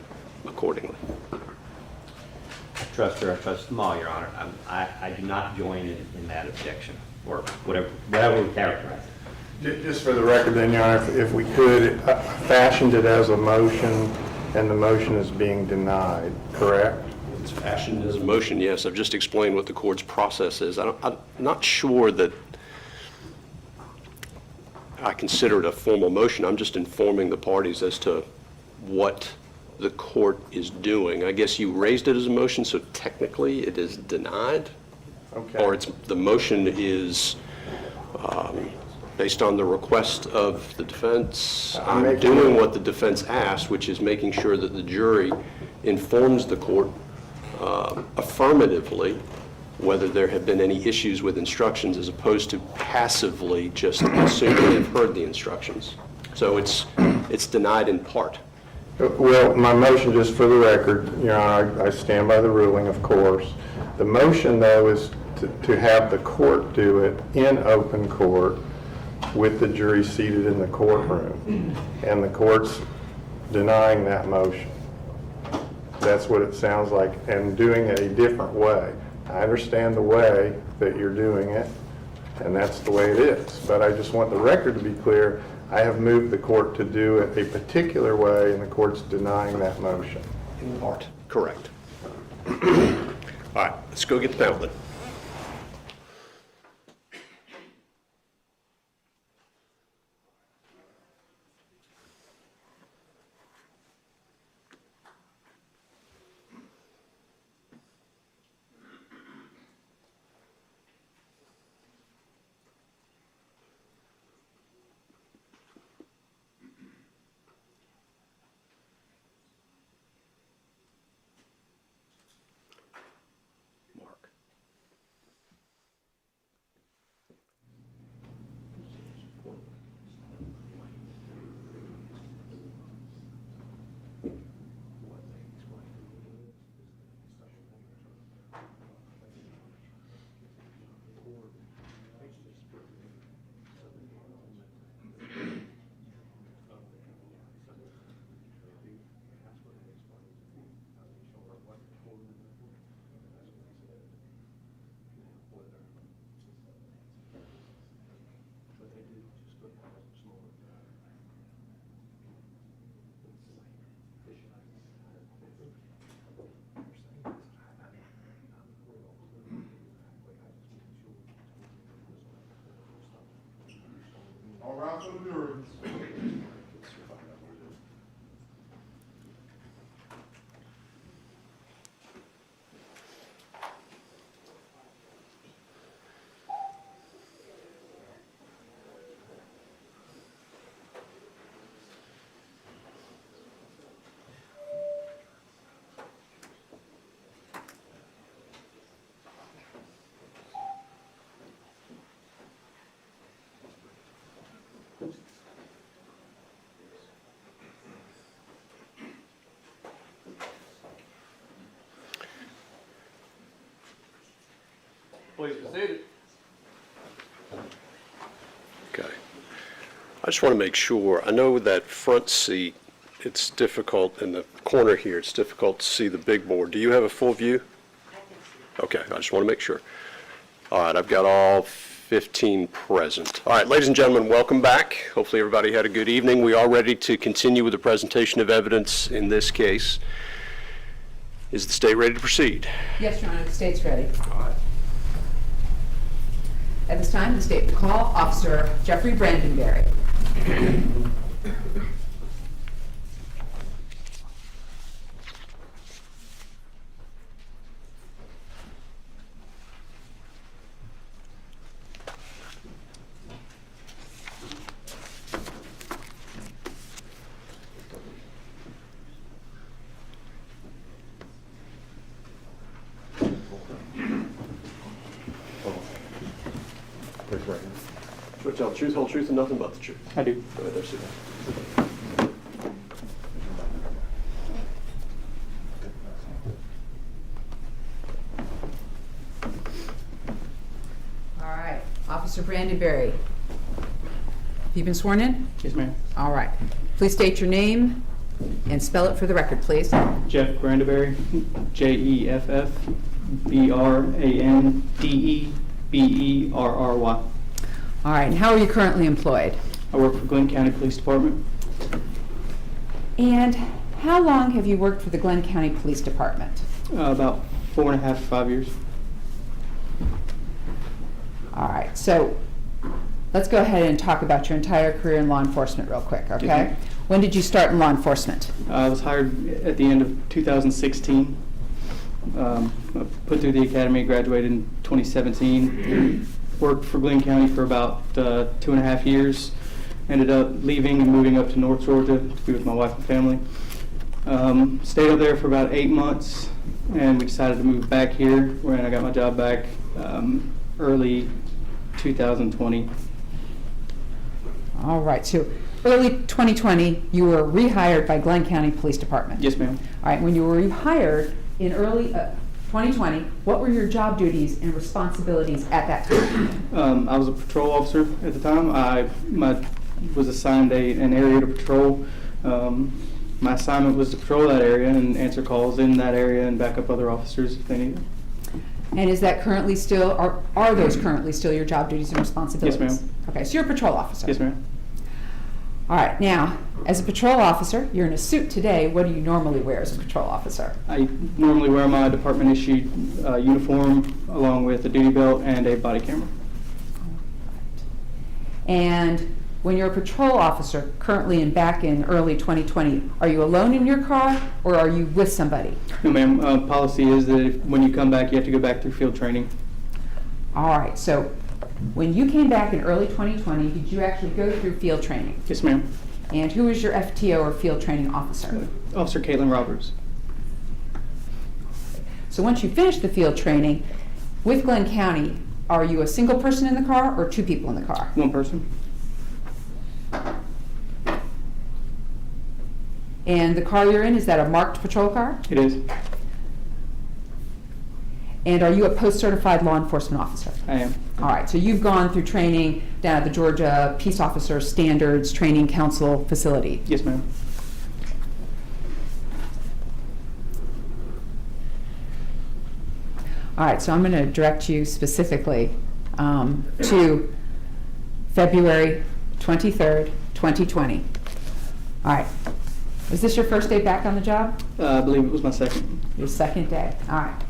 accordingly. I trust her, I trust them all, Your Honor. I do not join in that objection, or whatever we characterize it. Just for the record then, Your Honor, if we could, fashioned it as a motion, and the motion is being denied, correct? It's fashioned as a motion, yes. I've just explained what the court's process is. I'm not sure that I consider it a formal motion. I'm just informing the parties as to what the court is doing. I guess you raised it as a motion, so technically it is denied? Okay. Or the motion is based on the request of the defense. I'm doing what the defense asked, which is making sure that the jury informs the court affirmatively whether there have been any issues with instructions, as opposed to passively just assuming they've heard the instructions. So it's denied in part. Well, my motion, just for the record, Your Honor, I stand by the ruling, of course. The motion, though, is to have the court do it in open court with the jury seated in the courtroom. And the court's denying that motion. That's what it sounds like, and doing it a different way. I understand the way that you're doing it, and that's the way it is. But I just want the record to be clear. I have moved the court to do it a particular way, and the court's denying that motion. In part, correct. All right, let's go get the panel then. Mark. All round for the jury. Please be seated. Okay. I just want to make sure, I know that front seat, it's difficult, in the corner here, it's difficult to see the big board. Do you have a full view? Okay, I just want to make sure. All right, I've got all 15 present. All right, ladies and gentlemen, welcome back. Hopefully everybody had a good evening. We are ready to continue with the presentation of evidence in this case. Is the state ready to proceed? Yes, Your Honor, the state's ready. At this time, the state will call Officer Jeffrey Brandenberry. Swear to tell the truth, whole truth, and nothing but the truth. I do. Go ahead, there, sit down. All right, Officer Brandenberry. Have you been sworn in? Yes, ma'am. All right. Please state your name and spell it for the record, please. Jeff Brandenberry, JEFF-BRANDEBERRY. All right, and how are you currently employed? I work for Glenn County Police Department. And how long have you worked for the Glenn County Police Department? About 4.5 to 5 years. All right, so let's go ahead and talk about your entire career in law enforcement real quick, okay? ma'am. When did you start in law enforcement? I was hired at the end of 2016. I put through the academy, graduated in 2017. Worked for Glenn County for about 2.5 years. Ended up leaving and moving up to North Georgia to be with my wife and family. Stayed up there for about 8 months, and we decided to move back here, where I got my job back early 2020. All right, so early 2020, you were rehired by Glenn County Police Department. Yes, ma'am. All right, when you were rehired in early 2020, what were your job duties and responsibilities at that time? I was a patrol officer at the time. I was assigned an area to patrol. My assignment was to patrol that area and answer calls in that area and back up other officers if they needed. And is that currently still, or are those currently still your job duties and responsibilities? Yes, ma'am. Okay, so you're a patrol officer. Yes, ma'am. All right, now, as a patrol officer, you're in a suit today. What do you normally wear as a patrol officer? I normally wear my department-issued uniform along with a duty belt and a body camera. And when you're a patrol officer, currently and back in early 2020, are you alone in your car or are you with somebody? No, ma'am. Policy is that when you come back, you have to go back through field training. All right, so when you came back in early 2020, did you actually go through field training? Yes, ma'am. And who is your FTO or field training officer? Officer Caitlin Roberts. So once you finish the field training with Glenn County, are you a single person in the car or two people in the car? One person. And the car you're in, is that a marked patrol car? It is. And are you a post-certified law enforcement officer? I am. All right, so you've gone through training down at the Georgia Peace Officer Standards Training Council facility. Yes, ma'am. All right, so I'm going to direct you specifically to February 23rd, 2020. All right, was this your first day back on the job? I believe it was my second. Your second day, all right.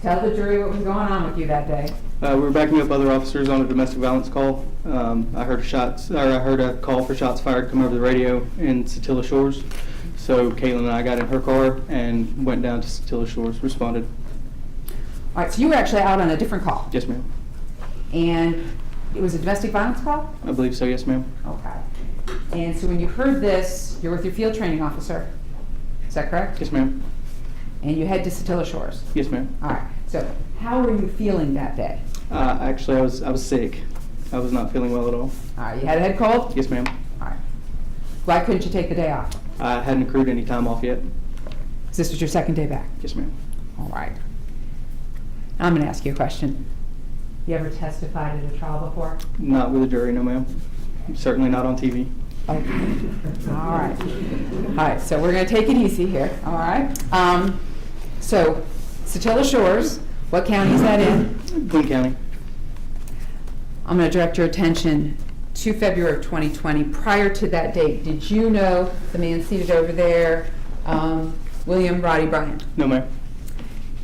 Tell the jury what was going on with you that day. We were backing up other officers on a domestic violence call. I heard a call for shots fired come over the radio in Satilla Shores. So Caitlin and I got in her car and went down to Satilla Shores, responded. All right, so you were actually out on a different call. Yes, ma'am. And it was a domestic violence call? I believe so, yes, ma'am. Okay. And so when you heard this, you're with your field training officer. Is that correct? Yes, ma'am. And you head to Satilla Shores. Yes, ma'am. All right. So how were you feeling that day? Actually, I was sick. I was not feeling well at all. All right. You had a head cold? Yes, ma'am. All right. Why couldn't you take the day off? I hadn't accrued any time off yet. This was your second day back? Yes, ma'am. All right. I'm going to ask you a question. You ever testified at a trial before? Not with a jury, no, ma'am. Certainly not on TV. Okay. All right. All right. So we're going to take it easy here. All right. So Satilla Shores, what county is that in? Glenn County. I'm going to direct your attention to February of 2020. Prior to that date, did you know the man seated over there, William Roddy Bryan? No, ma'am.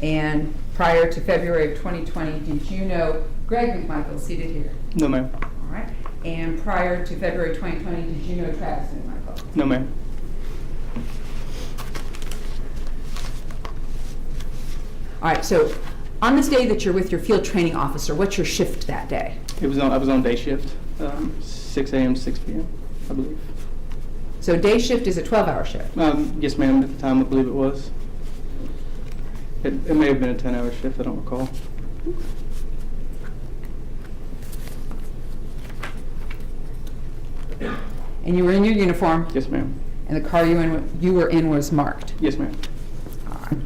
And prior to February of 2020, did you know Greg McMichael seated here? No, ma'am. All right. And prior to February 2020, did you know Travis McMichael? No, ma'am. All right. So on this day that you're with your field training officer, what's your shift that day? I was on day shift, 6 a.m. to 6 p.m., I believe. So day shift is a 12-hour shift? Yes, ma'am. At the time, I believe it was. It may have been a 10-hour shift. I don't recall. And you were in your uniform? Yes, ma'am. And the car you were in was marked? Yes, ma'am. All right.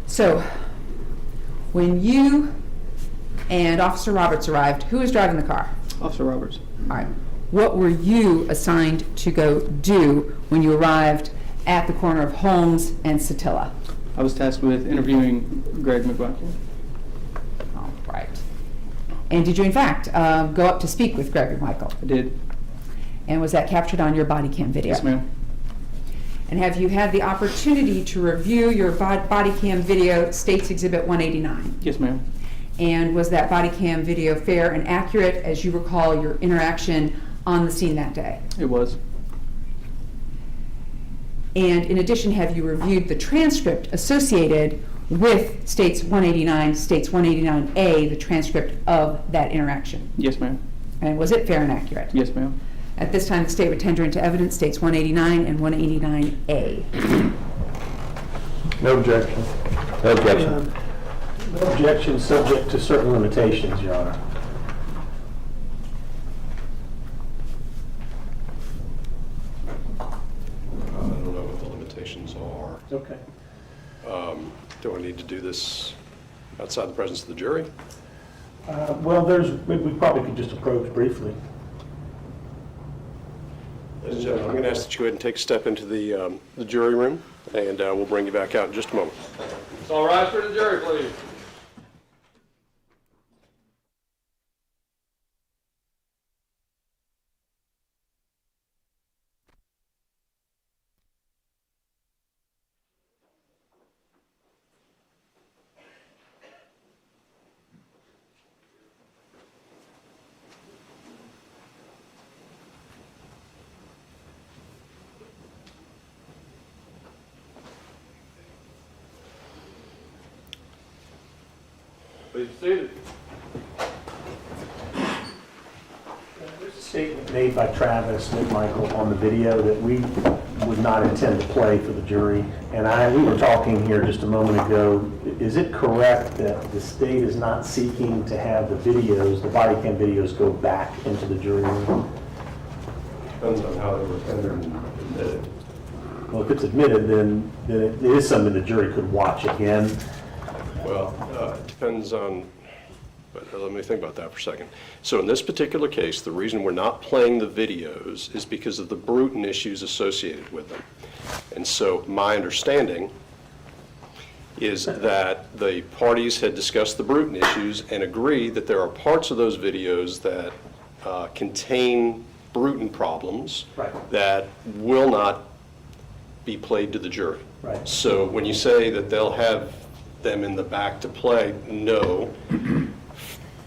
So when you and Officer Roberts arrived, who was driving the car? Officer Roberts. All right. What were you assigned to go do when you arrived at the corner of Holmes and Satilla? I was tasked with interviewing Greg McMichael. All right. And did you, in fact, go up to speak with Greg McMichael? I did. And was that captured on your body cam video? Yes, ma'am. And have you had the opportunity to review your body cam video, State's Exhibit 189? Yes, ma'am. And was that body cam video fair and accurate as you recall your interaction on the scene that day? It was. And in addition, have you reviewed the transcript associated with State's 189, State's 189A, the transcript of that interaction? Yes, ma'am. And was it fair and accurate? Yes, ma'am. At this time, the state would tender into evidence States 189 and 189A. No objection. No objection. No objection, subject to certain limitations, Your Honor. I don't know what the limitations are. Okay. Do I need to do this outside the presence of the jury? Well, we probably could just approach briefly. Ladies and gentlemen, I'm going to ask that you go ahead and take a step into the jury room, and we'll bring you back out in just a moment. It's all right for the jury, please. Please be seated. There's a statement made by Travis McMichael on the video that we would not intend to play for the jury. And we were talking here just a moment ago. Is it correct that the state is not seeking to have the videos, the body cam videos, go back into the jury room? Depends on how they were tendered and admitted. Well, if it's admitted, then it is something the jury could watch again. Well, it depends on, but let me think about that for a second. So in this particular case, the reason we're not playing the videos is because of the brutal issues associated with them. And so my understanding is that the parties had discussed the brutal issues and agreed that there are parts of those videos that contain brutal problems Right. that will not be played to the jury. Right. So when you say that them in the back to play? No.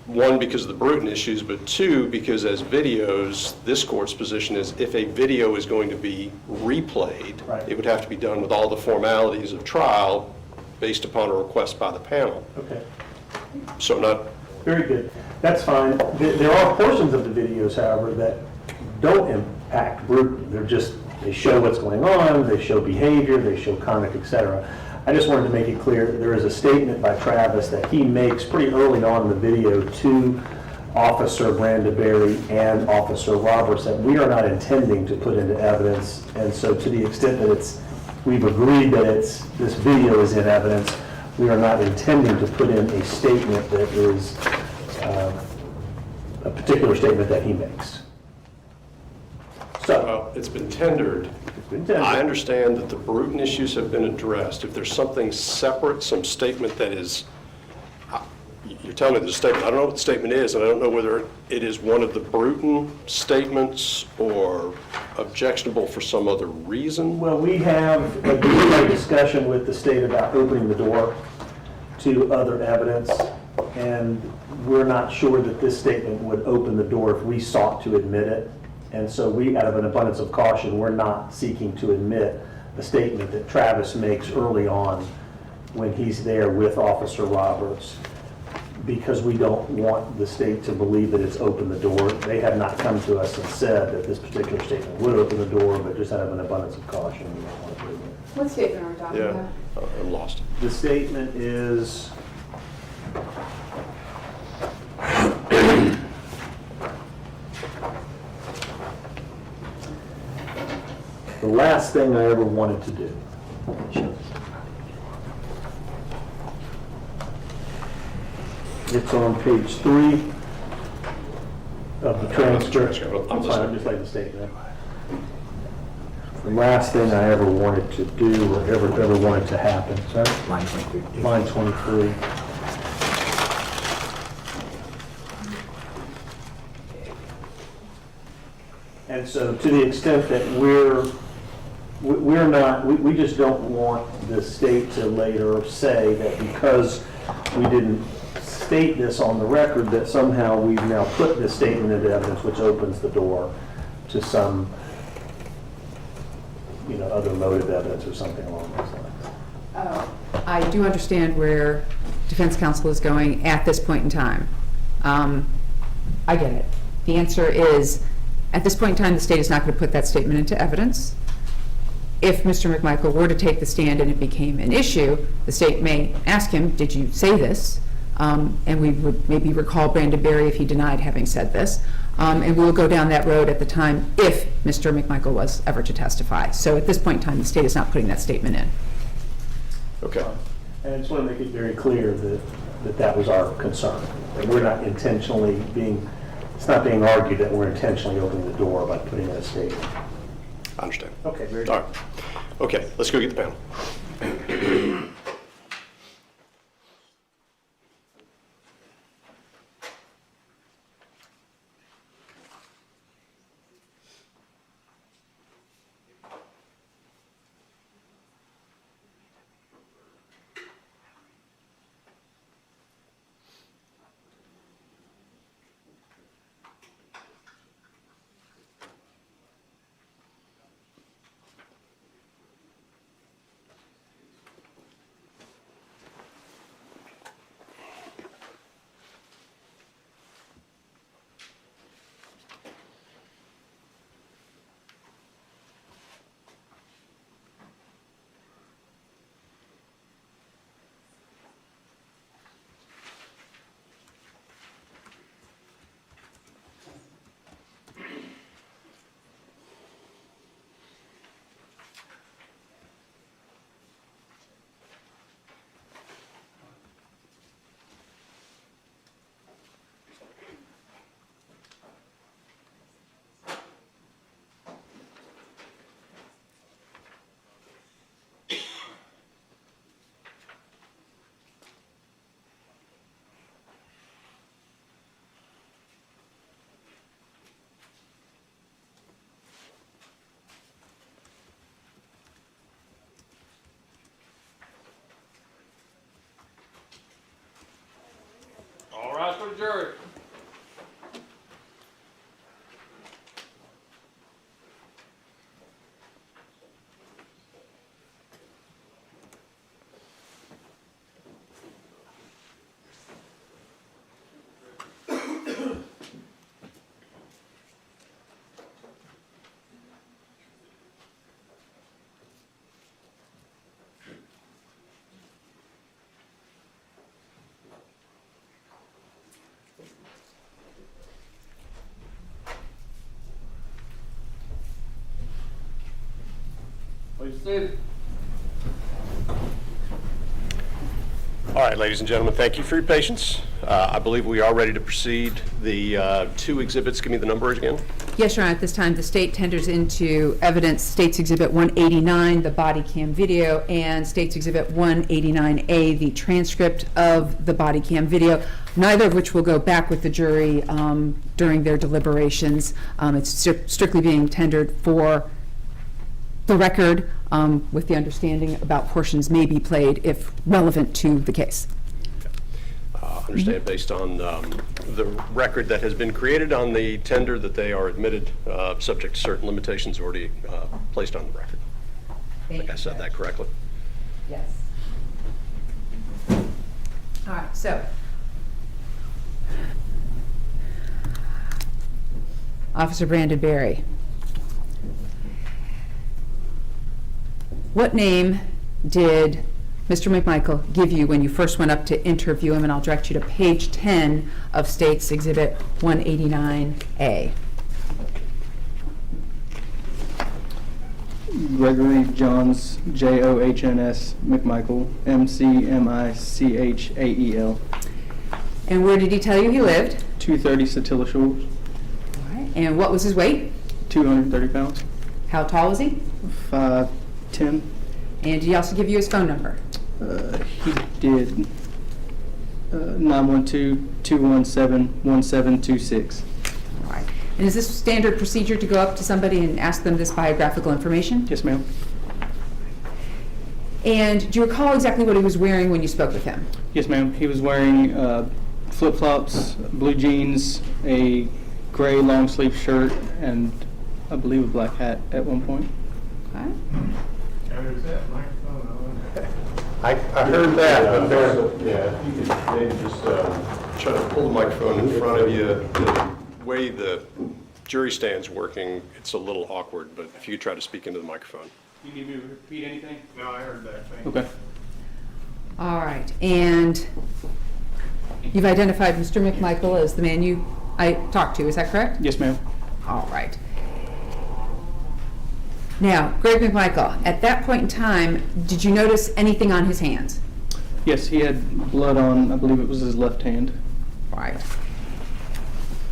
One, because of the Bruton issues, but two, because as videos, this court's position is if a video is going to be replayed, Right. it would have to be done with all the formalities of trial based upon a request by the panel. Okay, So not, very good. That's fine. There are portions of the videos, however, that don't impact Bruton. They're just, they show what's going on, they show behavior, they show conduct, etc. I just wanted to make it clear, there is a statement by Travis that he makes pretty early on in the video to Officer Brandeberry and Officer Roberts that we are not intending to put into evidence. And so to the extent that we've agreed that this video is in evidence, we are not intending to put in a statement that is a particular statement that he makes. So, well, it's been tendered. it's been tendered. I understand that the Bruton issues have been addressed. If there's something separate, some statement that is, you're telling me there's a statement, I don't know what the statement is, and I don't know whether it is one of the Bruton statements or objectionable for some other reason. Well, we have a discussion with the state about opening the door to other evidence, and we're not sure that this statement would open the door if we sought to admit it. And so we, out of an abundance of caution, we're not seeking to admit the statement that Travis makes early on when he's there with Officer Roberts, because we don't want the state to believe that it's opened the door. They have not come to us and said that this particular statement would open the door, but just out of an abundance of caution, we don't want to admit it. What statement are we talking Yeah, about? I'm lost. The statement is, the last thing I ever wanted to do. It's on page 3 of the transcript. I'm fine, I'm just like the statement. The last thing I ever wanted to do or ever wanted to happen. Sorry? Line 23. Line 23. And so to the extent that we just don't want the state to later say that because we didn't state this on the record that somehow we've now put this statement into evidence, which opens the door to some, other motive evidence or something along those lines. Oh, I do understand where defense counsel is going at this point in time. I get it. The answer is, at this point in time, the state is not going to put that statement into evidence. If Mr. McMichael were to take the stand and it became an issue, the state may ask him, did you say this? And we would maybe recall Brandeberry if he denied having said this. And we'll go down that road at the time if Mr. McMichael was ever to testify. So at this point in time, the state is not putting that statement in. Okay. And I just want to make it very clear that was our concern, that we're not intentionally it's not being argued that we're intentionally opening the door by putting in a statement. I understand. Okay, very good. All right. Okay, let's go get the panel. jury. Please be seated. All right, ladies and gentlemen, thank you for your patience. I believe we are ready to proceed. The two exhibits, give me the numbers again. Yes, Your Honor, at this time, the state tenders into evidence State's Exhibit 189, the body cam video, and State's Exhibit 189A, the transcript of the body cam video, neither of which will go back with the jury during their deliberations. It's strictly being tendered for the record, with the understanding about portions may be played if relevant to the case. Understand based on the record that has been created on the tender that they are admitted, subject to certain limitations already placed on the record. I think I said that correctly. Yes. All right, so. Officer Brandon Barry. What name did Mr. McMichael give you when you first went up to interview him? And I'll direct you to page 10 of State's Exhibit 189A. Gregory Johns, Johns, McMichael, McMichael. And where did he tell you he lived? 230 Satilla Shores, All right. And what was his weight? 230 pounds, How tall was he? 5'10". And did he also give you his phone number? He did. 912-217-1726. All right. And is this standard procedure to go up to somebody and ask them this biographical information? Yes, ma'am. And do you recall exactly what he was wearing when you spoke with him? Yes, ma'am. He was wearing flip-flops, blue jeans, a gray long-sleeve shirt, and I believe a black hat at one point. Okay. I heard that, but there's a, Yeah, if you could maybe just try to pull the microphone in front of you. The way the jury stand's working, it's a little awkward, but if you could try to speak into the microphone. You need me to repeat anything? No, I heard that. Thank you. Okay. All right. And you've identified Mr. McMichael as the man I talked to, is that correct? Yes, ma'am. All right. Now, Greg McMichael, at that point in time, did you notice anything on his hands? Yes, he had blood on, I believe it was his left hand. Right.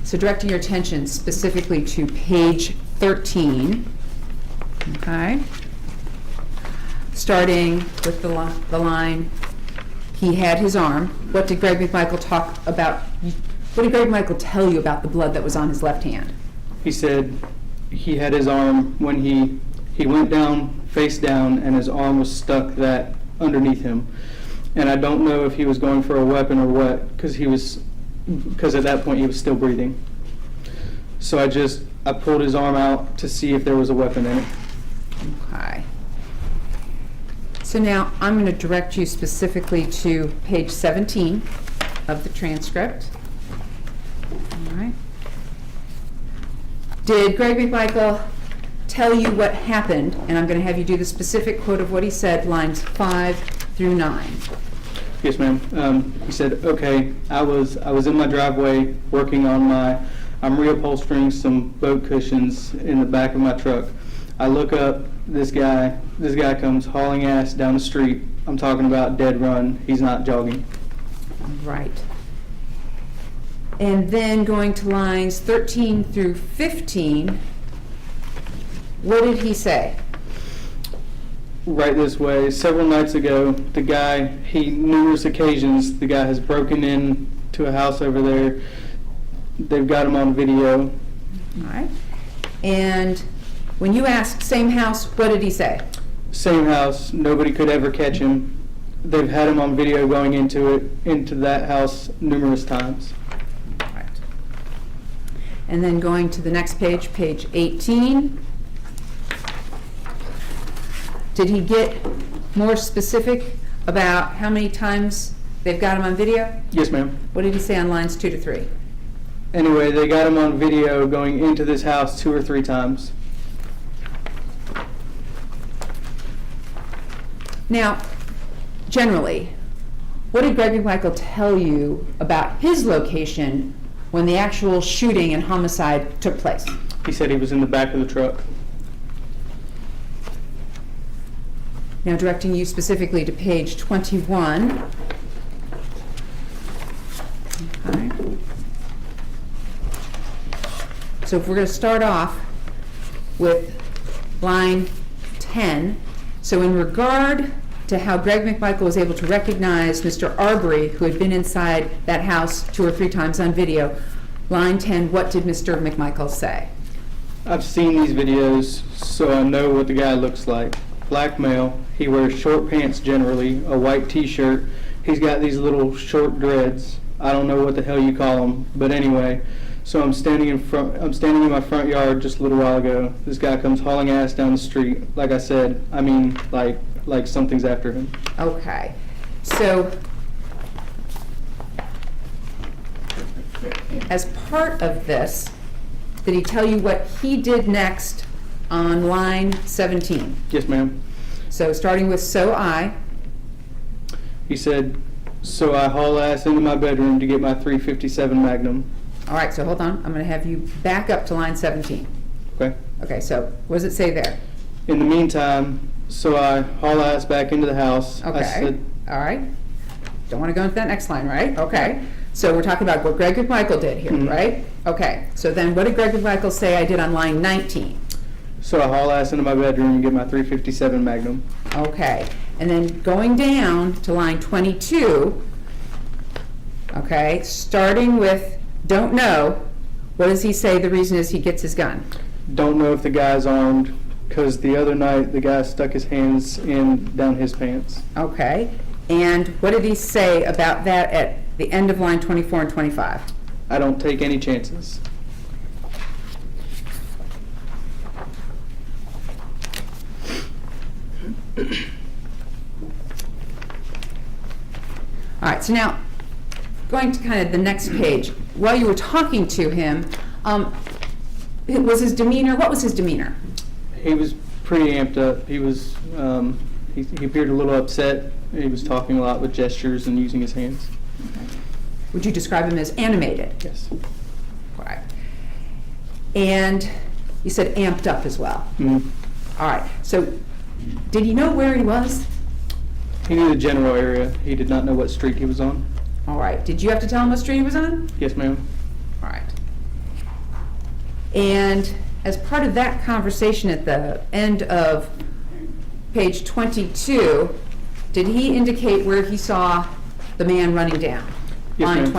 So directing your attention specifically to page 13, okay? Starting with the line, he had his arm. What did Greg McMichael talk about? What did Greg McMichael tell you about the blood that was on his left hand? He said he had his arm when he went down, face down, and his arm was stuck that underneath him. And I don't know if he was going for a weapon or what, because at that point he was still breathing. So I pulled his arm out to see if there was a weapon in it. Okay. So now I'm going to direct you specifically to page 17 of the transcript. All right. Did Greg McMichael tell you what happened? And I'm going to have you do the specific quote of what he said, lines 5 through 9. Yes, ma'am. He said, okay, I was in my driveway working on I'm reupholstering some boat cushions in the back of my truck. I look up, this guy comes hauling ass down the street. I'm talking about dead run. He's not jogging. Right. And then going to lines 13 through 15, what did he say? Right this way. Several nights ago, numerous occasions, the guy has broken in to a house over there. They've got him on video. All right. And when you asked same house, what did he say? Same house. Nobody could ever catch him. They've had him on video going into that house numerous times. And then going to the next page, page 18. Did he get more specific about how many times they've got him on video? Yes, ma'am. What did he say on lines 2 to 3? Anyway, they got him on video going into this house 2 or 3 times. Now, generally, what did Greg McMichael tell you about his location when the actual shooting and homicide took place? He said he was in the back of the truck. Now directing you specifically to page 21. Okay. So if we're going to start off with line 10, so in regard to how Greg McMichael was able to recognize Mr. Arbery, who had been inside that house 2 or 3 times on video, line 10, what did Mr. McMichael say? I've seen these videos, so I know what the guy looks like. Black male, he wears short pants generally, a white t-shirt. He's got these little short dreads. I don't know what the hell you call them, but anyway. So I'm standing in my front yard just a little while ago. This guy comes hauling ass down the street. Like I said, I mean, like something's after him. Okay, so as part of this, did he tell you what he did next on line 17? Yes, ma'am. So starting with so I. He said, so I haul ass into my bedroom to get my .357 Magnum. All right, so hold on. I'm going to have you back up to line 17. Okay. Okay, so what does it say there? In the meantime, so I haul ass back into the house. I Okay, said, all right. Don't want to go into that next line, right? Okay. So we're talking about what Greg McMichael did here, right? Okay, so then what did Greg McMichael say I did on line 19? so I haul ass into my bedroom and get my .357 Magnum. Okay, and then going down to line 22, okay, starting with don't know, what does he say the reason is he gets his gun? Don't know if the guy's armed, because the other night the guy stuck his hands down his pants. Okay, and what did he say about that at the end of line 24 and 25? I don't take any chances. All right, so now, going to kind of the next page, while you were talking to him, was his demeanor, what was his demeanor? He was pretty amped up. He was, he appeared a little upset. He was talking a lot with gestures and using his hands. Okay. Would you describe him as animated? Yes. All right. And you said amped up as well. Mm-hmm. All right, so did he know where he was? He knew the general area. He did not know what street he was on. All right, did you have to tell him what street he was on? Yes, ma'am. All right. And as part of that conversation at the end of page 22, did he indicate where he saw the man running down? Yes, Line ma'am.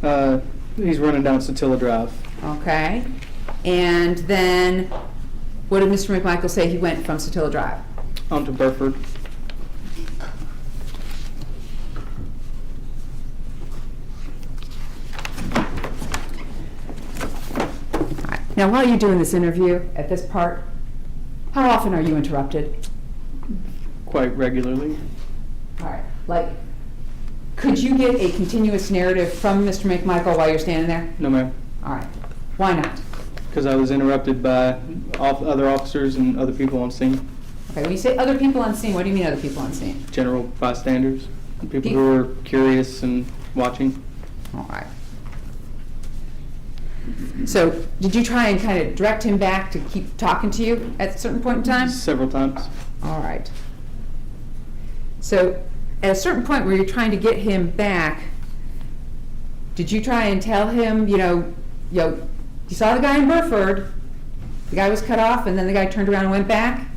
21. He's running down Satilla Drive. Okay. And then what did Mr. McMichael say he went from Satilla Drive? Onto Burford. All right. Now, while you're doing this interview at this part, how often are you interrupted? Quite regularly. All right. Like, could you get a continuous narrative from Mr. McMichael while you're standing there? No, ma'am. All right. Why not? Because I was interrupted by other officers and other people on scene. Okay, when you say other people on scene, what do you mean other people on scene? General bystanders. People who are curious and watching. All right. So, did you try and kind of direct him back to keep talking to you at a certain point in time? Several times. All right. So, at a certain point where you're trying to get him back, did you try and tell him, you saw the guy in Burford, the guy was cut off, and then the guy turned around and went back?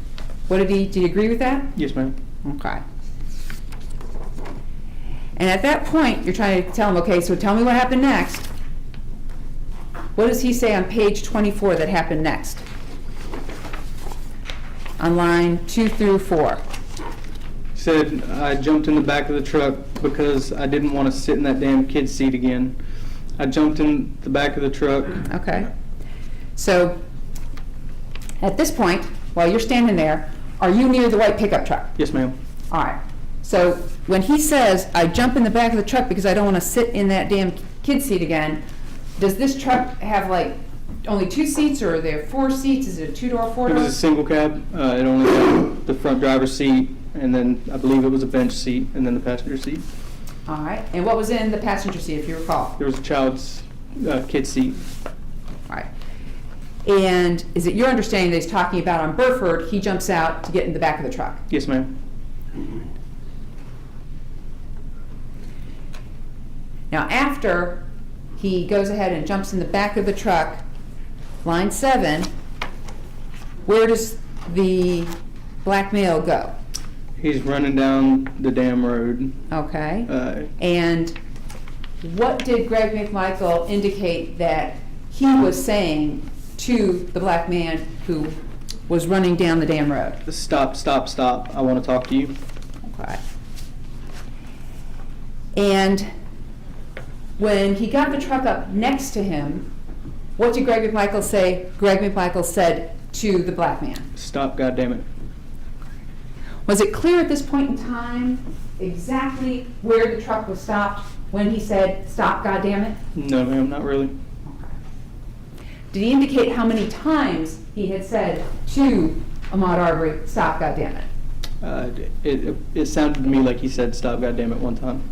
Did you agree with that? Yes, ma'am. Okay. And at that point, you're trying to tell him, okay, so tell me what happened next. What does he say on page 24 that happened next? On line 2 through 4. He said, I jumped in the back of the truck because I didn't want to sit in that damn kid's seat again. I jumped in the back of the truck. Okay. So, at this point, while you're standing there, are you near the white pickup truck? Yes, ma'am. All right. So, when he says, I jump in the back of the truck because I don't want to sit in that damn kid seat again, does this truck have like only 2 seats, or are there 4 seats? Is it a 2-door, 4-door? It was a single cab. It only had the front driver's seat, and then I believe it was a bench seat, and then the passenger seat. All right. And what was in the passenger seat, if you recall? There was a child's kid seat. All right. And is it your understanding that he's talking about on Burford, he jumps out to get in the back of the truck? Yes, ma'am. Now, after he goes ahead and jumps in the back of the truck, line 7, where does the black male go? He's running down the damn road. Okay. And what did Greg McMichael indicate that he was saying to the black man who was running down the damn road? Stop, stop, stop. I want to talk to you. Okay. And when he got the truck up next to him, what did Greg McMichael say Greg McMichael said to the black man? Stop, goddammit. Was it clear at this point in time exactly where the truck was stopped when he said, stop, goddammit? No, ma'am, not really. Did he indicate how many times he had said to Ahmaud Arbery, stop, goddammit? It sounded to me like he said stop, goddammit one time.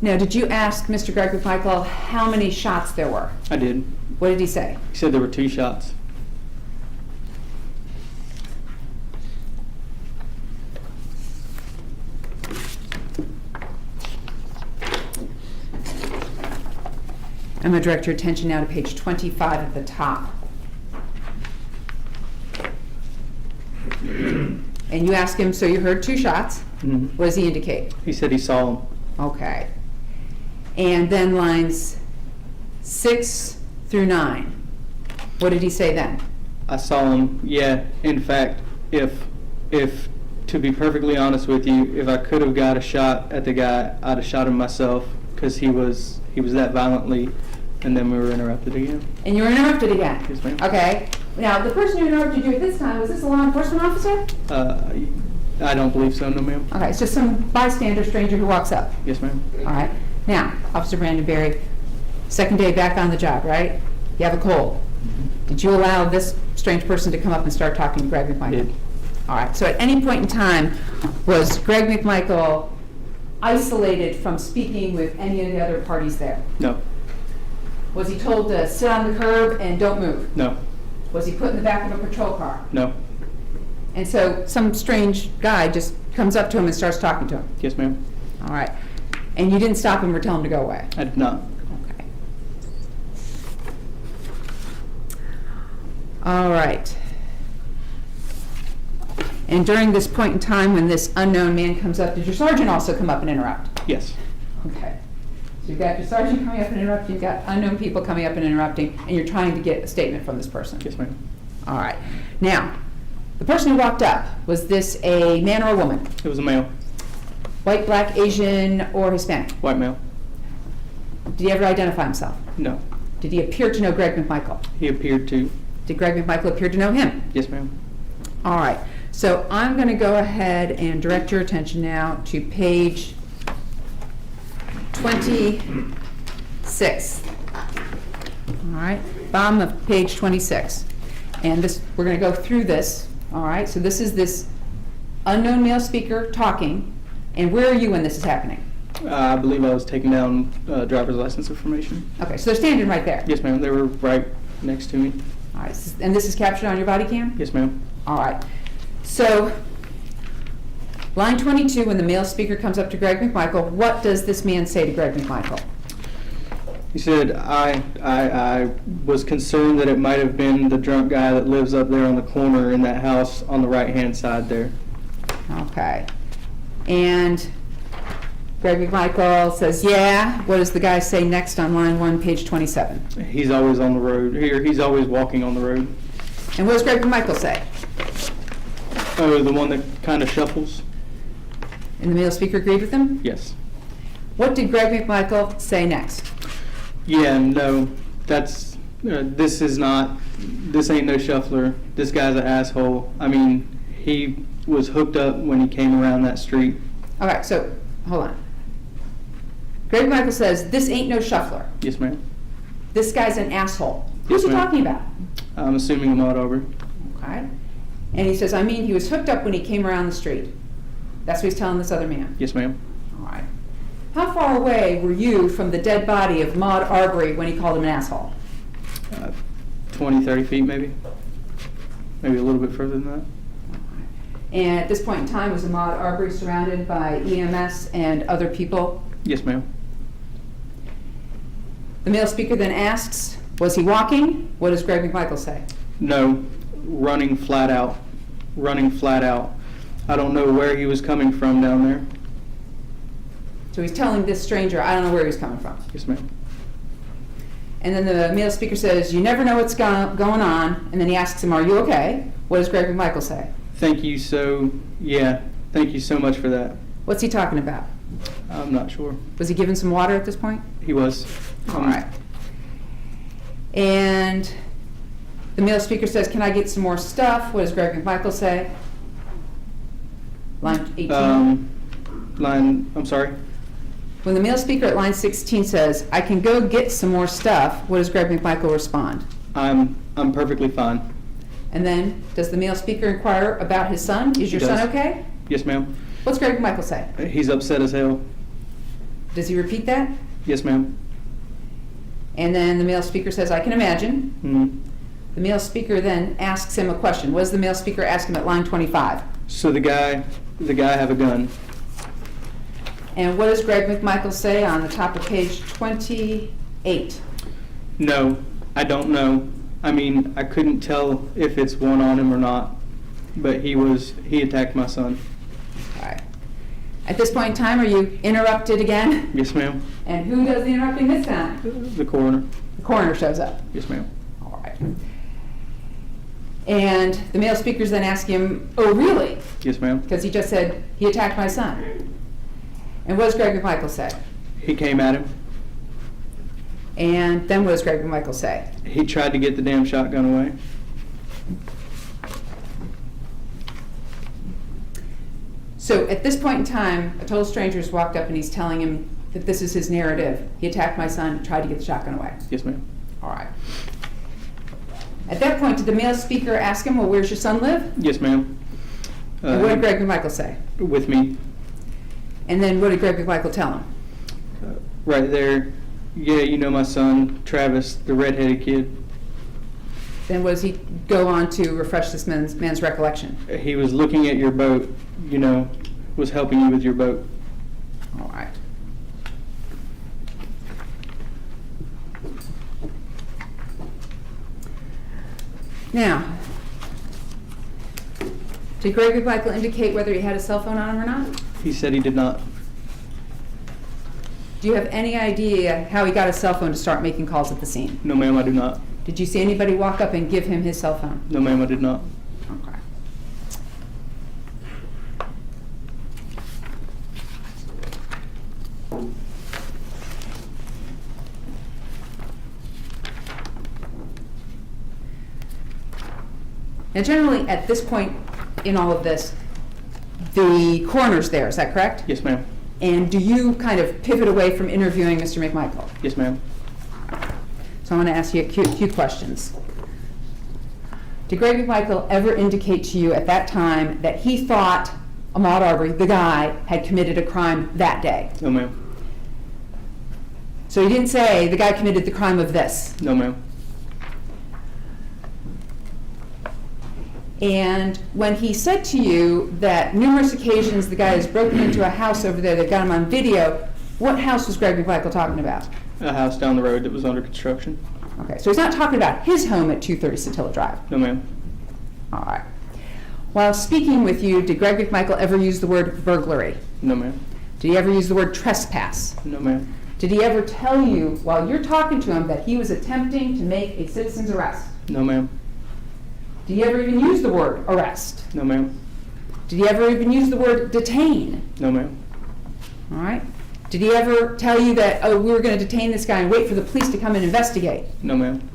Now, did you ask Mr. Greg McMichael how many shots there were? I did. What did he say? He said there were 2 shots. I'm going to direct your attention now to page 25 at the top. And you asked him, so you heard 2 shots. Mm-hmm. What does he indicate? He said he saw him. Okay. And then lines 6 through 9. What did he say then? I saw him, yeah. In fact, if to be perfectly honest with you, if I could have got a shot at the guy, I'd have shot him myself, because he was that violently, and then we were interrupted again. And you were interrupted again? Yes, ma'am. Okay. Now, the person who interrupted you at this time, was this a law enforcement officer? I don't believe so, no, ma'am. Okay, it's just some bystander stranger who walks up. Yes, ma'am. All right. Now, Officer Brandon Berry, second day back on the job, right? You have a cold. Did you allow this strange person to come up and start talking to Greg McMichael? I did. All right. So at any point in time, was Greg McMichael isolated from speaking with any of the other parties there? No. Was he told to sit on the curb and don't move? No. Was he put in the back of a patrol car? No. And so some strange guy just comes up to him and starts talking to him? Yes, ma'am. All right. And you didn't stop him or tell him to go away? I did not. Okay. All right. And during this point in time when this unknown man comes up, did your sergeant also come up and interrupt? Yes. Okay. So you've got your sergeant coming up and interrupting, you've got unknown people coming up and interrupting, and you're trying to get a statement from this person? Yes, ma'am. All right. Now, the person who walked up, was this a man or a woman? It was a male. White, black, Asian, or Hispanic? White male. Did he ever identify himself? No. Did he appear to know Greg McMichael? He appeared to. Did Greg McMichael appear to know him? Yes, ma'am. All right. So I'm going to go ahead and direct your attention now to page 26. All right. Bottom of page 26. And this, we're going to go through this. All right. So this is this unknown male speaker talking. And where are you when this is happening? I believe I was taking down driver's license information. Okay. So they're standing right there. Yes, ma'am. They were right next to me. All right. And this is captured on your body cam? Yes, ma'am. All right. So, line 22, when the male speaker comes up to Greg McMichael, what does this man say to Greg McMichael? He said, I was concerned that it might have been the drunk guy that lives up there on the corner in that house on the right-hand side there. Okay. And Greg McMichael says, yeah. What does the guy say next on line 1, page 27? He's always on the road. He's always walking on the road. And what does Greg McMichael say? Oh, the one that kind of shuffles? And the male speaker agreed with him? Yes. What did Greg McMichael say next? Yeah, no, this ain't no shuffler. This guy's an asshole. I mean, he was hooked up when he came around that street. All right, so, hold on. Greg McMichael says, this ain't no shuffler. Yes, ma'am. This guy's an asshole. Who's Yes, he ma'am. talking about? I'm assuming Ahmaud Arbery. Okay. And he says, I mean, he was hooked up when he came around the street. That's what he's telling this other man. Yes, ma'am. All right. How far away were you from the dead body of Ahmaud Arbery when he called him an asshole? 20, 30 feet maybe. Maybe a little bit further than that. And at this point in time, was Ahmaud Arbery surrounded by EMS and other people? Yes, ma'am. The male speaker then asks, was he walking? What does Greg McMichael say? No, running flat out. Running flat out. I don't know where he was coming from down there. So he's telling this stranger, I don't know where he's coming from. Yes, ma'am. And then the male speaker says, you never know what's going on. And then he asks him, are you okay? What does Greg McMichael say? Thank you so much for that. What's he talking about? I'm not sure. Was he given some water at this point? He was. All right. And the male speaker says, can I get some more stuff? What does Greg McMichael say? Line 18. I'm sorry. When the male speaker at line 16 says, I can go get some more stuff, what does Greg McMichael respond? I'm perfectly fine. And then, does the male speaker inquire about his son? Is your He does. son okay? Yes, ma'am. What's Greg McMichael say? He's upset as hell. Does he repeat that? Yes, ma'am. And then the male speaker says, I can imagine. Mm-hmm. The male speaker then asks him a question. What does the male speaker ask him at line 25? So the guy have a gun. And what does Greg McMichael say on the top of page 28? No, I don't know. I mean, I couldn't tell if it's one on him or not, but he attacked my son. All right. At this point in time, are you interrupted again? Yes, ma'am. And who does the interrupting this time? The coroner. The coroner shows up. Yes, ma'am. All right. And the male speaker's then asking him, oh, really? Yes, ma'am. Because he just said, he attacked my son. And what does Greg McMichael say? He came at him. And then what does Greg McMichael say? He tried to get the damn shotgun away. So at this point in time, a total stranger has walked up and he's telling him that this is his narrative. He attacked my son, tried to get the shotgun away. Yes, ma'am. All right. At that point, did the male speaker ask him, well, where's your son live? Yes, ma'am. And what did Greg McMichael say? With me. And then what did Greg McMichael tell him? Right there. Yeah, you know my son, Travis, the redheaded kid. Then what does he go on to refresh this man's recollection? He was looking at your boat, was helping you with your boat. All right. Now, did Greg McMichael indicate whether he had a cell phone on him or not? He said he did not. Do you have any idea how he got a cell phone to start making calls at the scene? No, ma'am, I do not. Did you see anybody walk up and give him his cell phone? No, ma'am, I did not. Okay. Now, generally, at this point in all of this, the coroner's there, is that correct? Yes, ma'am. And do you kind of pivot away from interviewing Mr. McMichael? Yes, ma'am. So I'm going to ask you a few questions. Did Greg McMichael ever indicate to you at that time that he thought Ahmaud Arbery, the guy, had committed a crime that day? No, ma'am. So he didn't say the guy committed the crime of this? No, ma'am. And when he said to you that numerous occasions the guy has broken into a house over there, they've got him on video, what house was Greg McMichael talking about? A house down the road that was under construction. Okay, so he's not talking about his home at 230 Satilla Drive? No, ma'am. All right. While speaking with you, did Greg McMichael ever use the word burglary? No, ma'am. Did he ever use the word trespass? No, ma'am. Did he ever tell you while you're talking to him that he was attempting to make a citizen's arrest? No, ma'am. Did he ever even use the word arrest? No, ma'am. Did he ever even use the word detain? No, ma'am. All right. Did he ever tell you that, oh, we were going to detain this guy and wait for the police to come and investigate? No, ma'am.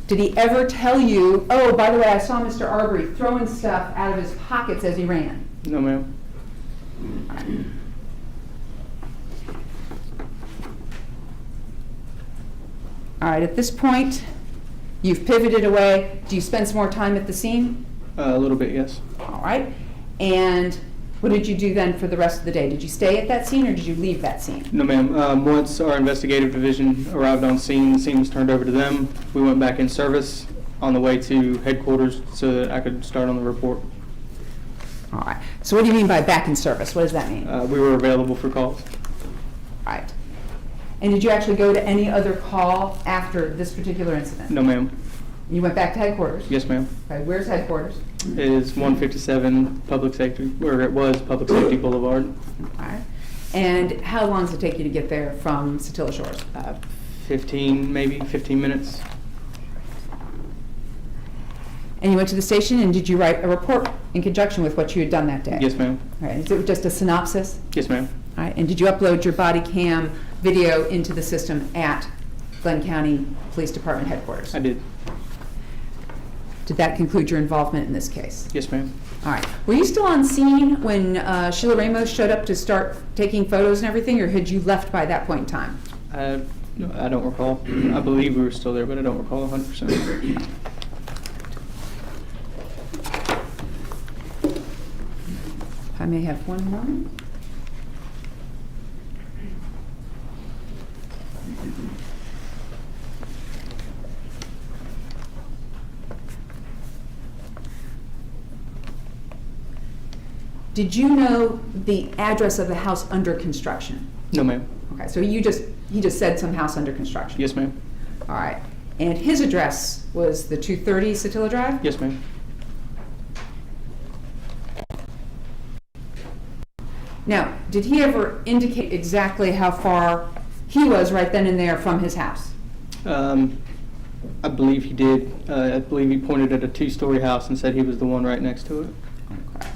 Did he ever tell you, oh, by the way, I saw Mr. Arbery throwing stuff out of his pockets as he ran? No, ma'am. All right, at this point, you've pivoted away. Do you spend some more time at the scene? A little bit, yes. All right. And what did you do then for the rest of the day? Did you stay at that scene or did you leave that scene? No, ma'am. Once our investigative division arrived on scene, the scene was turned over to them. We went back in service on the way to headquarters so that I could start on the report. All right. So what do you mean by back in service? What does that mean? We were available for calls. All right. And did you actually go to any other call after this particular incident? No, ma'am. You went back to headquarters? Yes, ma'am. Okay. Where's headquarters? It is 157 Public Safety, or it was Public Safety Boulevard. All right. And how long does it take you to get there from Satilla Shores? 15 minutes. And you went to the station and did you write a report in conjunction with what you had done that day? Yes, ma'am. All right. Is it just a synopsis? Yes, ma'am. All right. And did you upload your body cam video into the system at Glenn County Police Department headquarters? I did. Did that conclude your involvement in this case? Yes, ma'am. All right. Were you still on scene when Sheila Ramos showed up to start taking photos and everything, or had you left by that point in time? I don't recall. I believe we were still there, but I don't recall 100%. I may have one moment. Did you know the address of the house under construction? No, ma'am. Okay, so he just said some house under construction. Yes, ma'am. All right. And his address was the 230 Satilla Drive? Yes, ma'am. Now, did he ever indicate exactly how far he was right then and there from his house? I believe he did. I believe he pointed at a 2-story house and said he was the one right next to it. Okay.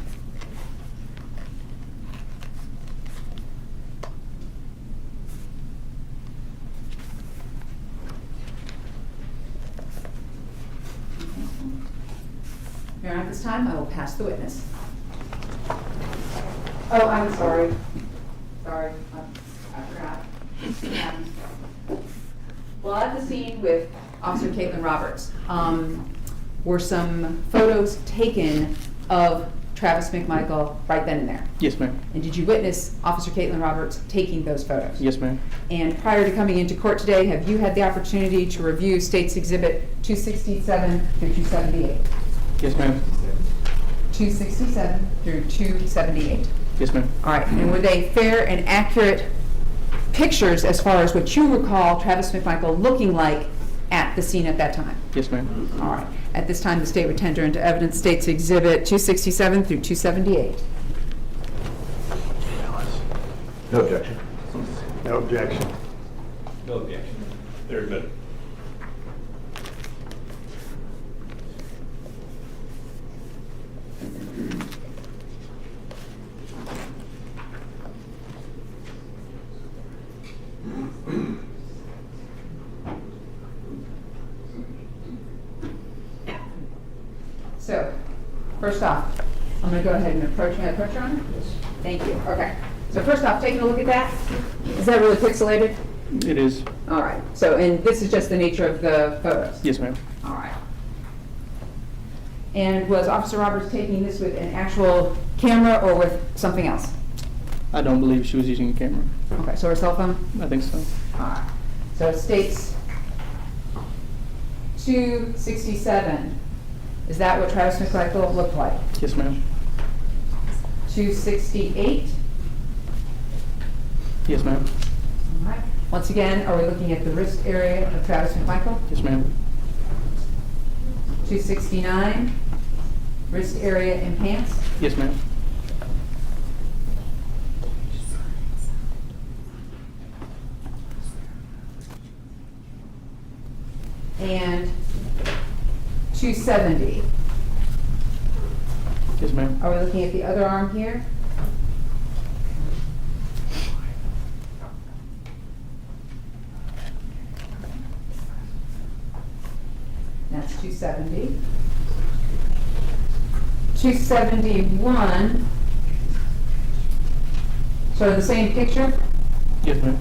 Your Honor, at this time, I will pass the witness. Oh, I'm sorry. Sorry, I forgot. Well, at the scene with Officer Caitlin Roberts, were some photos taken of Travis McMichael right then and there? Yes, ma'am. And did you witness Officer Caitlin Roberts taking those photos? Yes, ma'am. And prior to coming into court today, have you had the opportunity to review State's Exhibit 267 through 278? Yes, ma'am. 267 through 278. Yes, ma'am. All right, and were they fair and accurate pictures as far as what you recall Travis McMichael looking like at the scene at that time? Yes, ma'am. All right. At this time, the state would tender into evidence State's Exhibit 267 through 278. No objection. No objection. No objection. They're admitted. So, first off, I'm going to go ahead and approach my approach, Your Honor. Yes. Thank you. Okay. So first off, taking a look at that, is that really pixelated? It is. All right. So, and this is just the nature of the photos? Yes, ma'am. All right. And was Officer Roberts taking this with an actual camera or with something else? I don't believe she was using a camera. Okay, so her cell phone? I think so. All right. So it states 267. Is that what Travis McMichael looked like? Yes, ma'am. 268? Yes, ma'am. All right. Once again, are we looking at the wrist area of Travis McMichael? Yes, ma'am. 269, wrist area and pants? Yes, ma'am. And 270. Yes, ma'am. Are we looking at the other arm here? That's 270. 271. So the same picture? Yes, ma'am.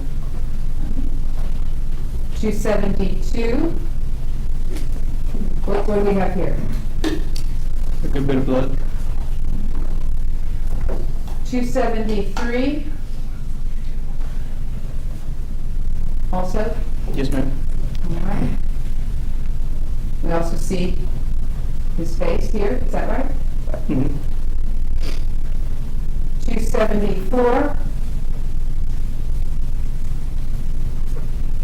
272. What do we have here? A good bit of blood. 273. Also? Yes, ma'am. All right. We also see his face here, is that right? Mhm. 274.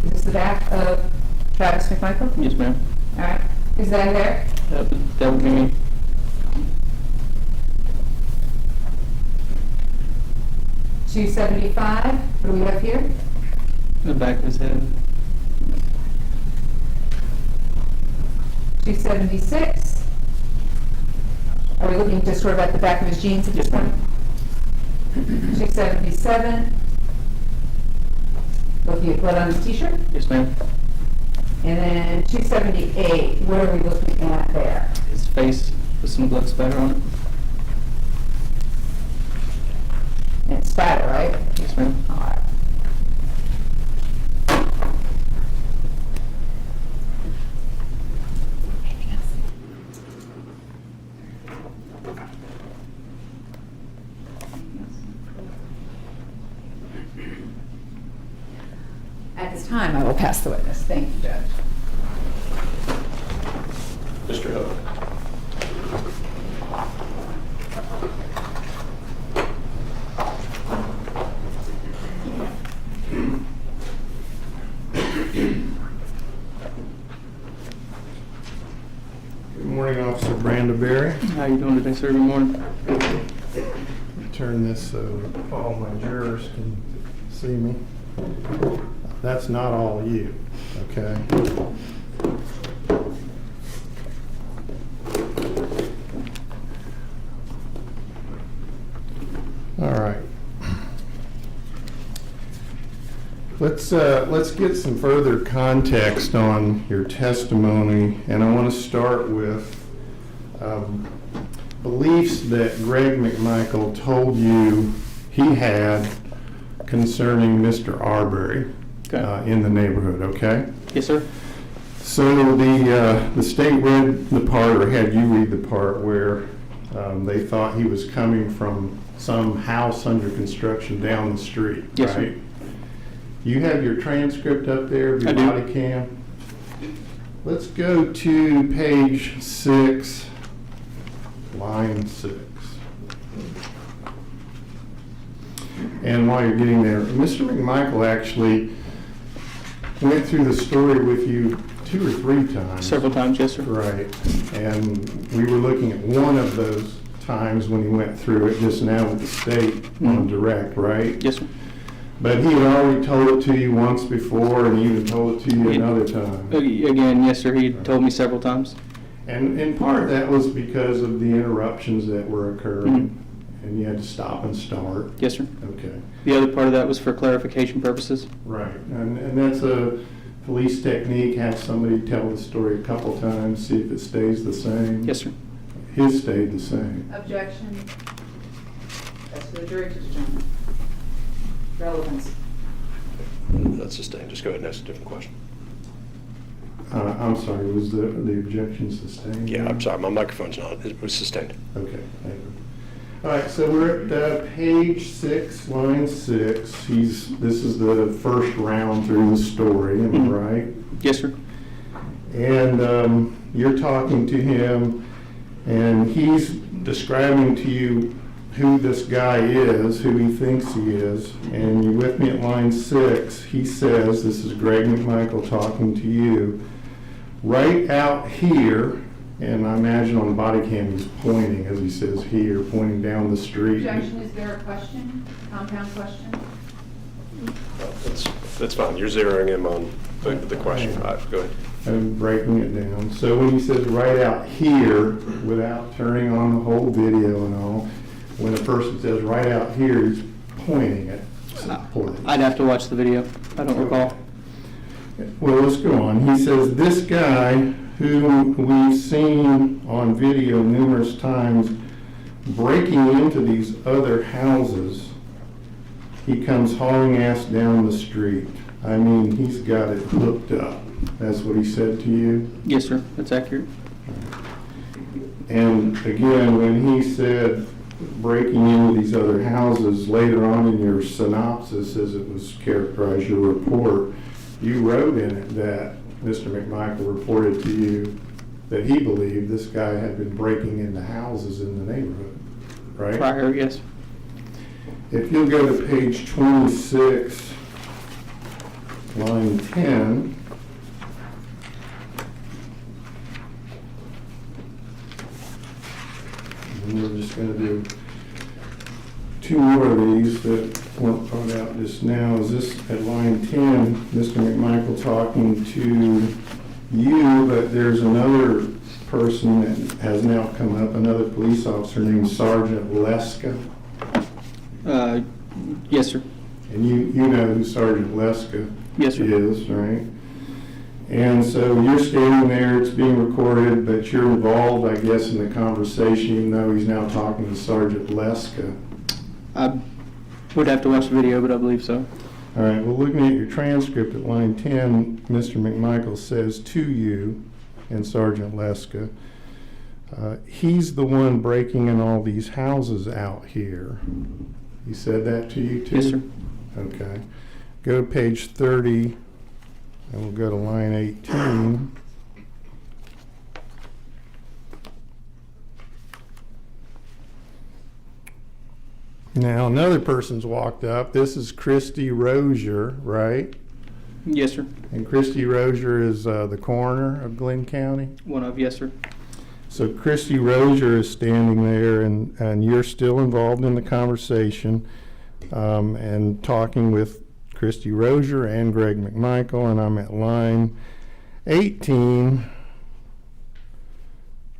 Is this the back of Travis McMichael? Yes, ma'am. All right. Is that there? That would be me. 275. What do we have here? The back of his head. 276. Are we looking just sort of at the back of his jeans at this Yes, point? ma'am. 277. Looking at blood on his t-shirt. Yes, ma'am. And then 278. What are we looking at there? His face with some blood spatter on it. And it's spatter, right? Yes, ma'am. All right. At this time, I will pass the witness. Thank you, Judge. Mr. Hope. Good morning, Officer Branda Berry. How you doing today, sir? Good morning. Turn this so all my jurors can see me. That's not all you, okay? All right. Let's get some further context on your testimony, and I want to start with beliefs that Greg McMichael told you he had concerning Mr. Arbery in the neighborhood, okay? Yes, sir. So the state read the part, or had you read the part, where they thought he was coming from some house under construction down the street, Yes, right? sir. You have your transcript up there of your I do. body cam? Let's go to page 6, line 6. And while you're getting there, Mr. McMichael actually went through the story with you 2 or 3 times. Several times, yes, sir. Right. And we were looking at one of those times when he went through it just now with the state on direct, right? Yes, sir. But he had already told it to you once before, and he even told it to you another time. Again, yes, sir. He told me several times. And part of that was because of the interruptions that were occurring, and you had to stop and start. Yes, sir. Okay. The other part of that was for clarification purposes. Right. And that's a police technique, have somebody tell the story a couple times, see if it stays the same. Yes, sir. His stayed the same. Objection. That's for the jury to determine. Relevance. That's sustained. Just go ahead and ask a different question. I'm sorry, was the objection sustained? Yeah, I'm sorry. My microphone's not. It was sustained. Okay, thank you. All right, so we're at page 6, line 6. This is the first round through the story, am I right? Yes, sir. And you're talking to him, and he's describing to you who this guy is, who he thinks he is. And you're with me at line 6. He says, this is Greg McMichael talking to you, right out here, and I imagine on the body cam he's pointing, as he says here, pointing down the street. Objection, is there a question? Compound question? That's fine. You're zeroing in on the question. All right, go ahead. I'm breaking it down. So when he says right out here, without turning on the whole video and all, when a person says right out here, he's pointing at some place. I'd have to watch the video. I don't recall. Well, let's go on. He says, this guy, who we've seen on video numerous times, breaking into these other houses, he comes hauling ass down the street. I mean, he's got it hooked up. That's what he said to you? Yes, sir. That's accurate. And again, when he said breaking into these other houses, later on in your synopsis, as it was characterized, your report, you wrote in it that Mr. McMichael reported to you that he believed this guy had been breaking into houses in the neighborhood, right? Prior, yes. If you'll go to page 26, line 10, and we're just going to do two more of these that weren't brought out just now. Is this at line 10, Mr. McMichael talking to you, but there's another person that has now come up, another police officer named Sergeant Leska. Yes, sir. And you know who Sergeant Leska Yes, sir. is, right? And so you're standing there, it's being recorded, but you're involved, I guess, in the conversation, even though he's now talking to Sergeant Leska. I would have to watch the video, but I believe so. All right, well, looking at your transcript at line 10, Mr. McMichael says to you and Sergeant Leska, he's the one breaking in all these houses out here. He said that to you too? Yes, sir. Okay. Go to page 30, and we'll go to line 18. Now, another person's walked up. This is Christy Rozier, right? Yes, sir. And Christy Rozier is the coroner of Glenn County? One of, yes, sir. So Christy Rozier is standing there, and you're still involved in the conversation and talking with Christy Rozier and Greg McMichael, and I'm at line 18.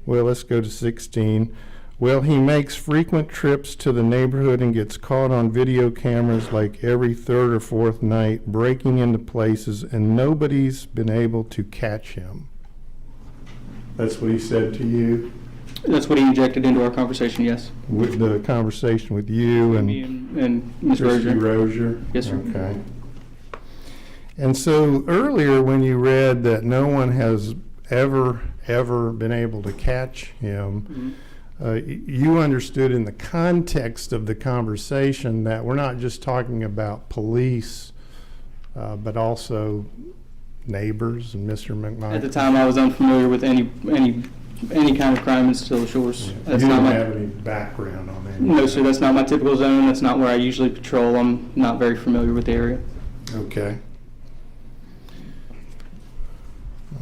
Well, let's go to 16. Well, he makes frequent trips to the neighborhood and gets caught on video cameras like every third or fourth night, breaking into places, and nobody's been able to catch him. That's what he said to you? That's what he injected into our conversation, yes. With the conversation with you and Me and Ms. Christy Rozier. Rozier? Yes, sir. Okay. And so earlier when you read that no one has ever been able to catch him, you understood in the context of the conversation that we're not just talking about police, but also neighbors and Mr. McMichael. At the time, I was unfamiliar with any kind of crime in Still Shores. You That's didn't not have any background on that? No, sir. That's not my typical zone. That's not where I usually patrol. I'm not very familiar with the area. Okay.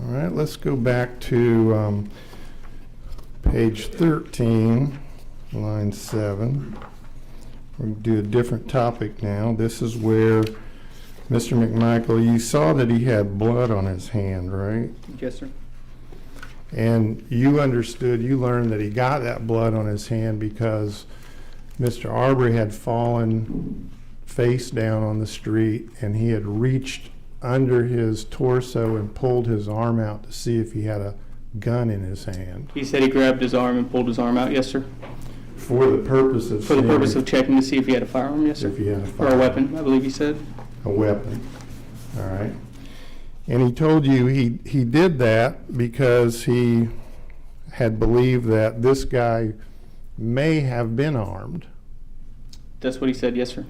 All right, let's go back to page 13, line 7. We're going to do a different topic now. This is where Mr. McMichael, you saw that he had blood on his hand, right? Yes, sir. And you learned that he got that blood on his hand because Mr. Arbery had fallen face down on the street, and he had reached under his torso and pulled his arm out to see if he had a gun in his hand. He said he grabbed his arm and pulled his arm out. Yes, sir. For the purpose of checking to see if he had a firearm. Yes, sir. If he had a Or firearm. a weapon, I believe he said. A weapon. All right. And he told you he did that because he had believed that this guy may have been armed. That's what he said. Yes, sir.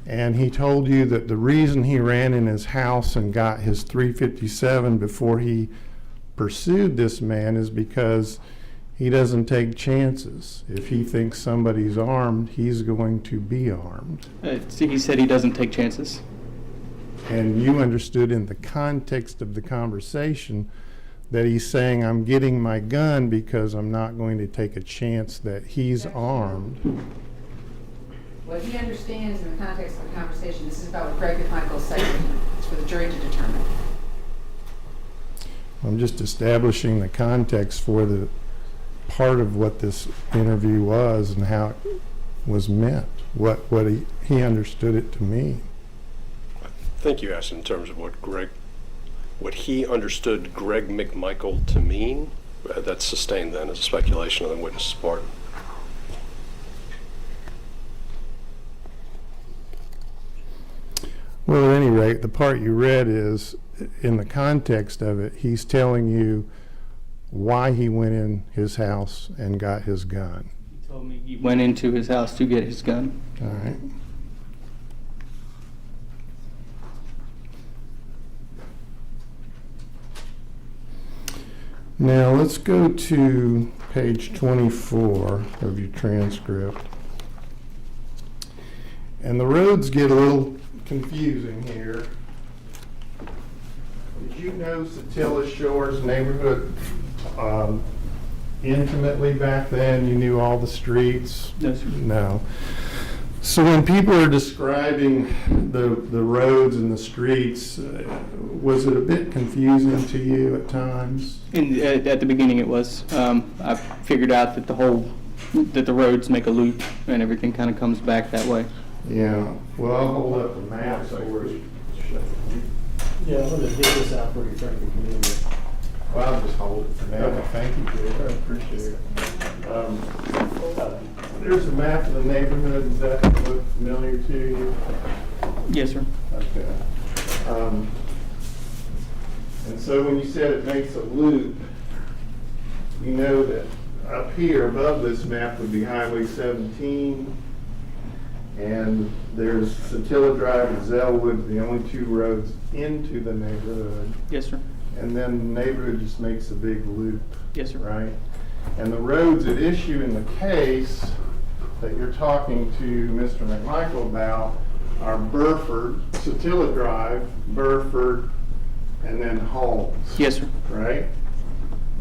And he told you that the reason he ran in his house and got his .357 before he pursued this man is because he doesn't take chances. If he thinks somebody's armed, he's going to be armed. He said he doesn't take chances. And you understood in the context of the conversation that he's saying, I'm getting my gun because I'm not going to take a chance that he's armed. What he understands in the context of the conversation, this is about what Greg McMichael said. It's for the jury to determine. I'm just establishing the context for the part of what this interview was and how it was meant, what he understood it to mean. I think you asked in terms of what he understood Greg McMichael to mean. That's sustained then as a speculation on the witness's part. Well, at any rate, the part you read is, in the context of it, he's telling you why he went in his house and got his gun. He told me he went into his house to get his gun. All right. Now let's go to page 24 of your transcript. And the roads get a little confusing here. Did you know Satilla Shores neighborhood intimately back then? You knew all the streets? No, sir. No. So when people are describing the roads and the streets, was it a bit confusing to you at times? At the beginning it was. I figured out that that the roads make a loop and everything kind of comes back that way. Yeah. Well, I'll hold up the map for you. Yeah, I'm going to get this out for you, trying to come in. Well, I'll just hold it for now. Okay. Thank you, Jay. I appreciate it. There's a map of the neighborhood. Does that look familiar to you? Yes, sir. Okay. And so when you said it makes a loop, you know that up here above this map would be Highway 17, and there's Satilla Drive and Zellwood, the only two roads into the neighborhood. Yes, sir. And then the neighborhood just makes a big loop. Yes, sir. Right? And the roads at issue in the case that you're talking to Mr. McMichael about are Burford, Satilla Drive, Burford, and then Holmes. Yes, sir. Right?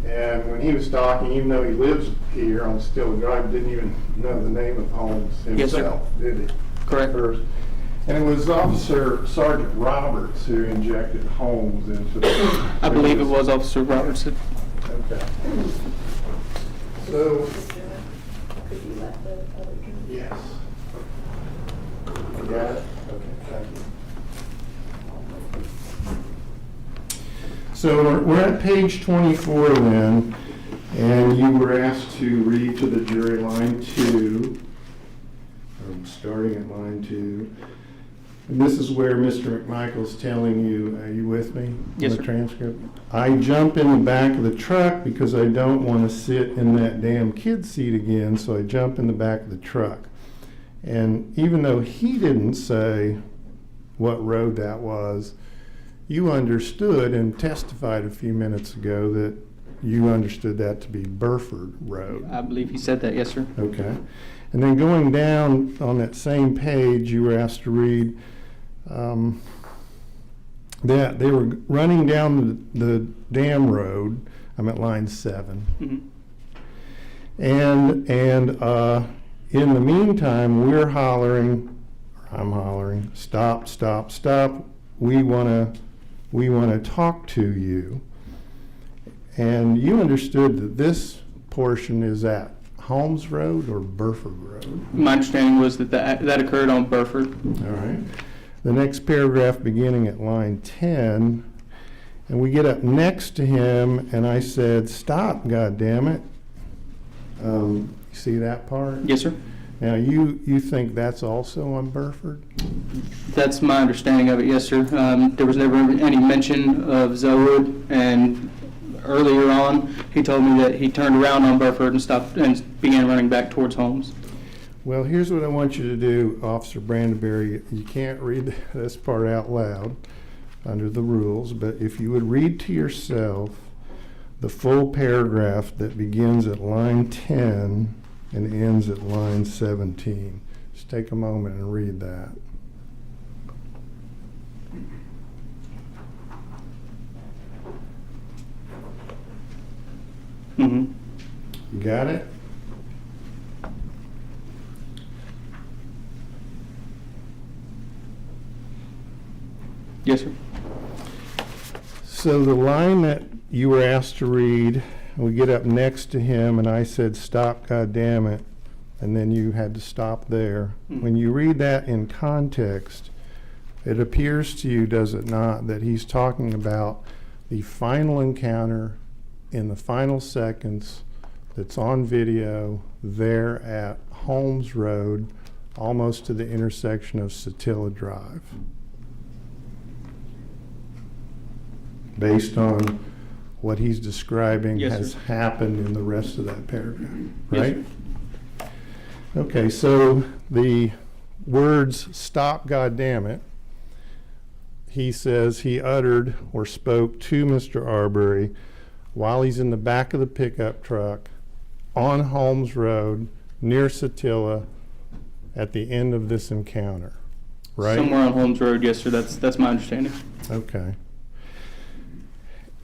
And when he was talking, even though he lives here on Satilla Drive, didn't even know the name of Holmes Yes, sir. himself, did he? Correct. First. And it was Officer Sergeant Roberts who injected Holmes into the... I believe it was Officer Robertson. Okay. So... Could you let the other jurors? Yes. You got it? Okay, thank you. So we're at page 24 then, and you were asked to read to the jury line 2, starting at line 2. And this is where Mr. McMichael's telling you, are you with me? Yes, in sir. the transcript? I jump in the back of the truck because I don't want to sit in that damn kid seat again, so I jump in the back of the truck. And even though he didn't say what road that was, you understood and testified a few minutes ago that you understood that to be Burford Road. I believe he said that. Yes, sir. Okay. And then going down on that same page, you were asked to read that they were running down the dam road. I'm at line 7. Mm-hmm. And in the meantime, I'm hollering, stop, stop, stop. We want to talk to you. And you understood that this portion is at Holmes Road or Burford Road? My understanding was that occurred on Burford. All right. The next paragraph beginning at line 10, and we get up next to him, and I said, stop, goddammit. You see that part? Yes, sir. Now, you think that's also on Burford? That's my understanding of it. Yes, sir. There was never any mention of Zellwood, and earlier on, he told me that he turned around on Burford and stopped and began running back towards Holmes. Well, here's what I want you to do, Officer Brandenberry. You can't read this part out loud under the rules, but if you would read to yourself the full paragraph that begins at line 10 and ends at line 17. Just take a moment and read that. Mm-hmm. You got it? Yes, sir. So the line that you were asked to read. We get up next to him, and I said, "Stop, goddammit," and then you had to stop there. When you read that in context, it appears to you, does it not, that he's talking about the final encounter in the final seconds that's on video there at Holmes Road, almost to the intersection of Satilla Drive, based on what he's describing Yes, has sir. happened in the rest of that paragraph, Yes, right? Okay, so the words "stop, goddammit," he says he uttered or spoke to Mr. Arbery while he's in the back of the pickup truck on Holmes Road near Satilla at the end of this encounter, right? Somewhere on Holmes Road, yes, sir. That's my understanding. Okay.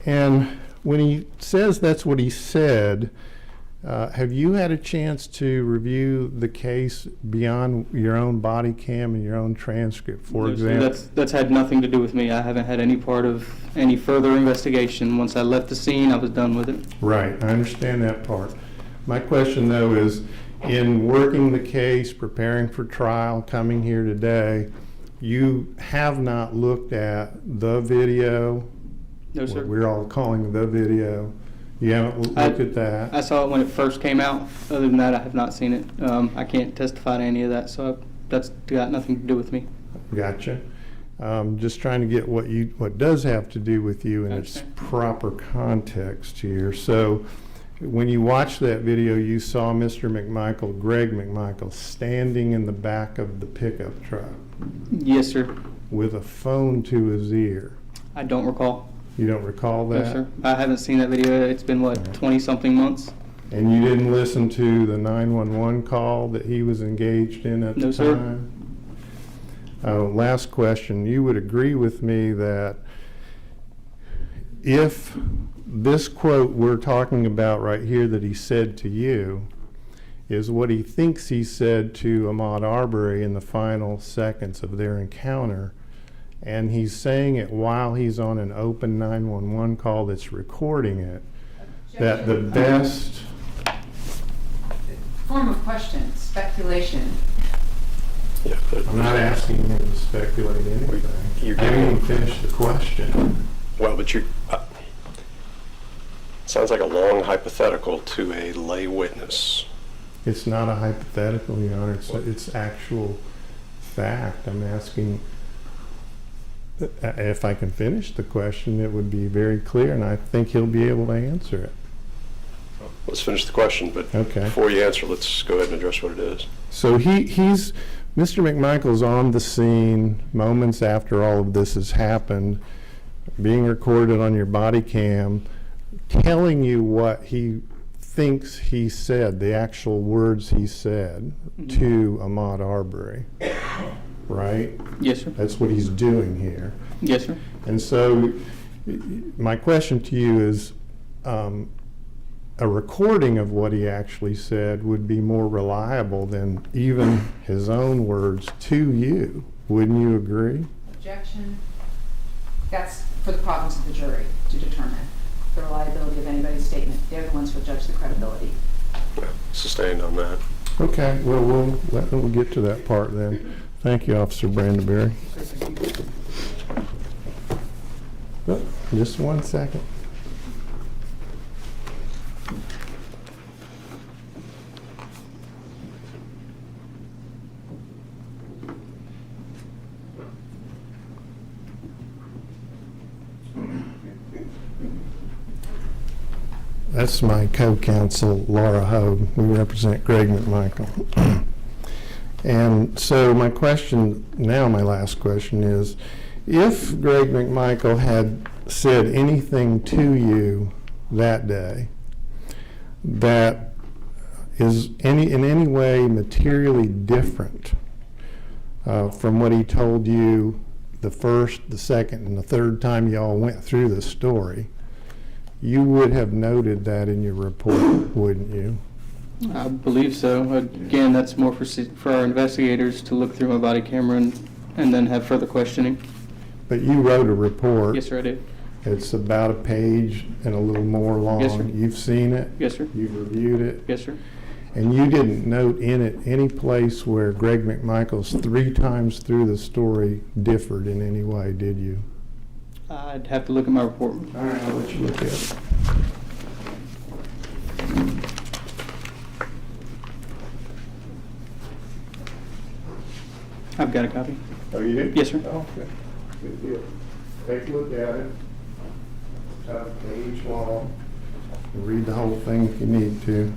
And when he says that's what he said, have you had a chance to review the case beyond your own body cam and your own transcript, for No, sir, example? that's had nothing to do with me. I haven't had any part of any further investigation. Once I left the scene, I was done with it. Right, I understand that part. My question, though, is in working the case, preparing for trial, coming here today, you have not looked at the video, No, sir. what we're all calling the video. You haven't looked at that? I saw it when it first came out. Other than that, I have not seen it. I can't testify to any of that, so that's got nothing to do with me. Gotcha. Just trying to get what does have to do with you in I its understand. proper context here. So when you watched that video, you saw Mr. McMichael, Greg McMichael, standing in the back of the pickup truck Yes, sir. with a phone to his ear. I don't recall. You don't recall No, that? sir. I haven't seen that video. It's been, what, 20-something months? And you didn't listen to the 911 call that he was engaged in at the No, sir. time? Last question. You would agree with me that if this quote we're talking about right here that he said to you is what he thinks he said to Ahmaud Arbery in the final seconds of their encounter, and he's saying it while he's on an open 911 call that's recording it, that the best... Form of question, speculation. Yeah, but- I'm not asking him to speculate anything. You're I didn't giving- even finish the question. Well, but sounds like a long hypothetical to a lay witness. It's not a hypothetical, Your Honor. It's actual fact. I'm asking, if I can finish the question, it would be very clear, and I think he'll be able to answer it. Let's finish the question, but Okay. before you answer, let's go ahead and address what it is. So he's Mr. McMichael's on the scene moments after all of this has happened, being recorded on your body cam, telling you what he thinks he said, the actual words he said to Ahmaud Arbery, right? Yes, sir. That's what he's doing here. Yes, sir. And so my question to you is, a recording of what he actually said would be more reliable than even his own words to you. Wouldn't you agree? Objection. That's for the province of the jury to determine the reliability of anybody's statement. They're the ones who judge the credibility. Sustained on that. Okay, well, we'll get to that part then. Thank you, Officer Brandenberry. Oh, just 1 second. That's my co-counsel, Laura Hogue. We represent Greg McMichael. And so my question, now my last question is, if Greg McMichael had said anything to you that day that is in any way materially different from what he told you the first, the second, and the third time you all went through the story, you would have noted that in your report, wouldn't you? I believe so. Again, that's more for our investigators to look through my body camera and then have further questioning. But you wrote a report. Yes, sir, I did. It's about a page and a little more long. Yes, sir. You've seen it? Yes, sir. You've reviewed it? Yes, sir. And you didn't note in it any place where Greg McMichaels 3 times through the story differed in any way, did you? I'd have to look at my report. All right, I'll let you look at it. I've got a copy. Oh, you did? Yes, sir. Okay, good deal. Take a look at it. It's about a page long. Read the whole thing if you need to.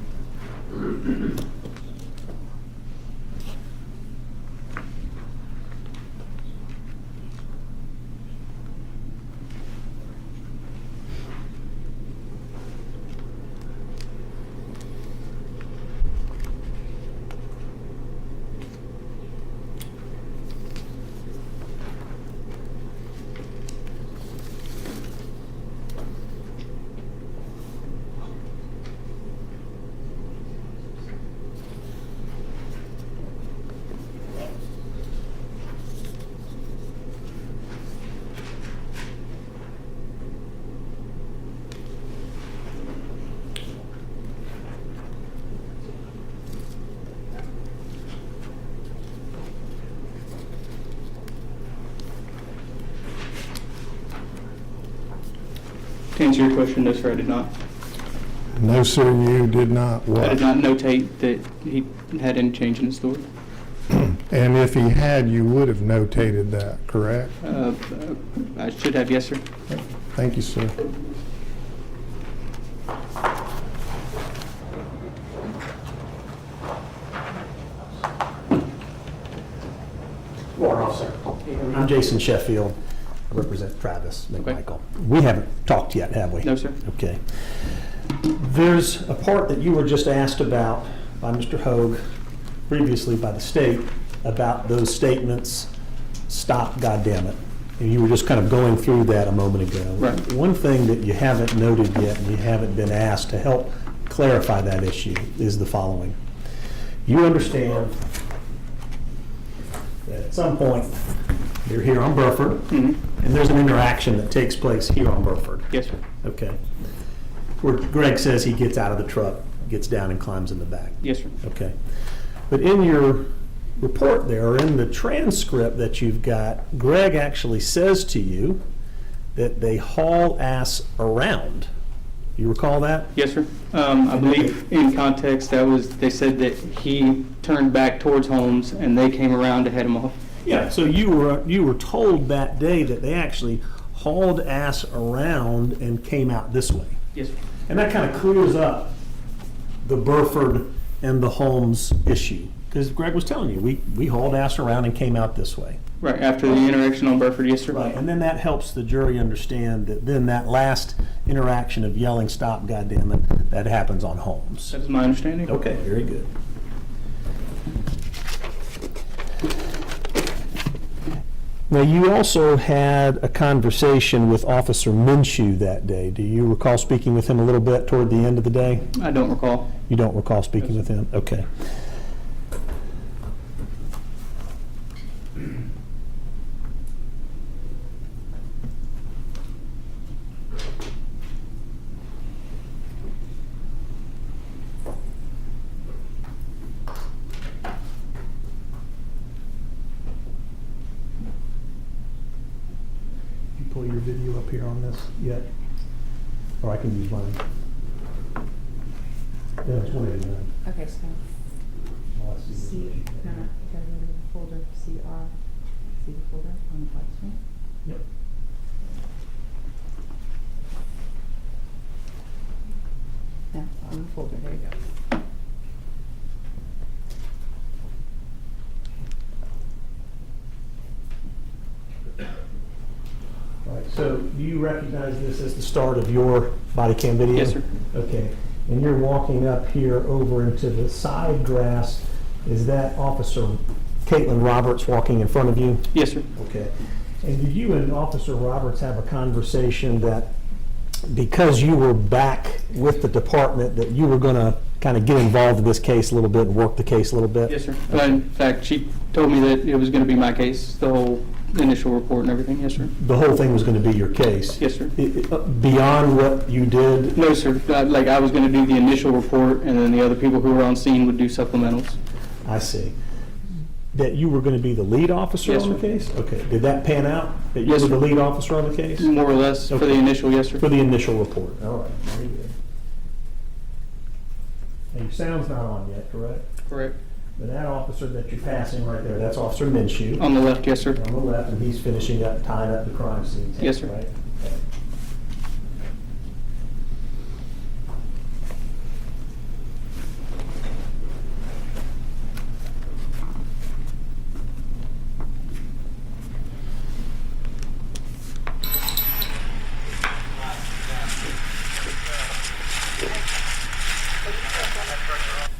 To answer your question, no, sir, I did not. No, sir, you did not what? I did not notate that he had any change in his story. And if he had, you would have notated that, correct? I should have, yes, sir. Thank you, sir. Warrant Officer. I'm Jason Sheffield. I represent Travis McMichael. We haven't talked yet, have we? No, sir. Okay. There's a part that you were just asked about by Mr. Hogue, previously by the state, about those statements, "Stop, goddammit." And you were just kind of going through that a moment ago. Right. One thing that you haven't noted yet, and you haven't been asked to help clarify that issue, is the following. You understand that at some point, you're here on Burford, and there's an interaction that takes place here on Burford. Yes, sir. Okay. Where Greg says he gets out of the truck, gets down and climbs in the back. Yes, sir. Okay. But in your report there, or in the transcript that you've got, Greg actually says to you that they haul ass around. You recall that? Yes, sir. I believe in context, they said that he turned back towards Holmes and they came around to head him off. Yeah, so you were told that day that they actually hauled ass around and came out this way. Yes, sir. And that kind of clears up the Burford and the Holmes issue. Because Greg was telling you, we hauled ass around and came out this way. Right, after the interaction on Burford, yes, sir. Right, and then that helps the jury understand that then that last interaction of yelling, "Stop, goddammit," that happens on Holmes. That is my understanding. Okay, very good. Now, you also had a conversation with Officer Minshew that day. Do you recall speaking with him a little bit toward the end of the day? I don't recall. You don't recall speaking with him? Okay. Pull your video up here on this yet? Or I can use mine. Yeah, it's 189. Okay, so Oh, I see. C, no, you gotta go to the folder, CR, see the folder on the flat screen? Yep. No, on the folder, there you go. All right, so do you recognize this as the start of your body cam video? Yes, sir. Okay, and you're walking up here over into the side grass. Is that Officer Caitlin Roberts walking in front of you? Yes, sir. Okay. And did you and Officer Roberts have a conversation that because you were back with the department that you were going to kind of get involved in this case a little bit and work the case a little bit? Yes, sir. In fact, she told me that it was going to be my case the whole The initial report and everything, yes, sir. The whole thing was going to be your case? Yes, sir. Beyond what you did? No, sir. Like, I was going to do the initial report, and then the other people who were on scene would do supplementals. I see. That you were going to be the lead officer Yes, on the sir. case? Okay. Did that pan out? That you Yes, were sir. the lead officer on the case? More or less, for the Okay. initial, yes, sir. For the initial report? All right, very good. And your sound's not on yet, correct? Correct. But that officer that you're passing right there, that's Officer Minshew. On the left, yes, sir. On the left, and he's finishing up, tying up the crime scene. Yes, sir. Right? Okay.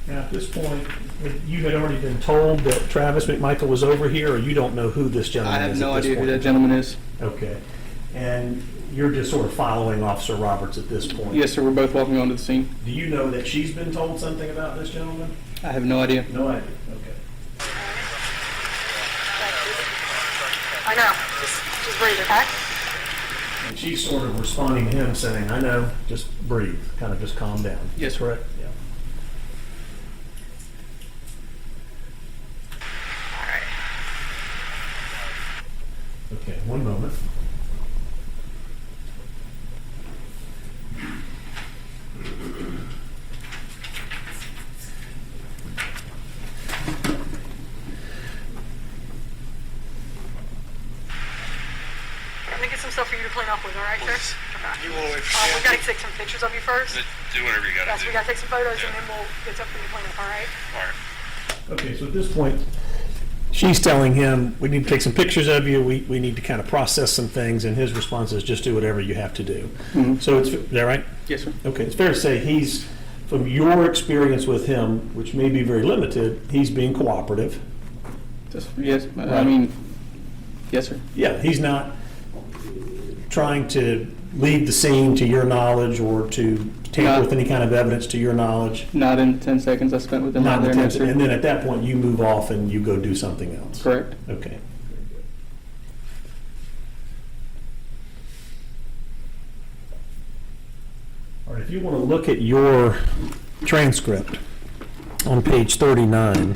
Now, at this point, you had already been told that Travis McMichael was over here, or you don't know who this I gentleman have is no at this idea who point? that gentleman is. Okay. And you're just sort of following Officer Roberts at this point? Yes, sir. We're both walking onto the scene. Do you know that she's been told something about this gentleman? I have no idea. No idea, okay. I know. Just breathe, okay? And she's sort of responding to him saying, I know, just breathe, kind of just calm down. Yes, sir. Correct? Yeah. Okay, one moment. Let me get some stuff for you to clean up with, all right, sir? Okay. You want to wait We gotta take some pictures of you first. do whatever you gotta Yes, we gotta take some photos and then we'll get something to clean up, all right? All right. Okay, so at this point, she's telling him, we need to take some pictures of you, we need to kind of process some things, and his response is, just do whatever you have to do. So it's, is that right? Yes, sir. Okay, it's fair to say he's, from your experience with him, which may be very limited, he's being cooperative. Yes, I mean, yes, sir. Yeah, he's not trying to leave the scene to your knowledge or to tamper with any kind of evidence to your knowledge. Not in 10 seconds I spent with him out Not there, no, intention. sir. And then at that point, you move off and you go do something else. Correct. Okay. All right, if you want to look at your transcript on page 39,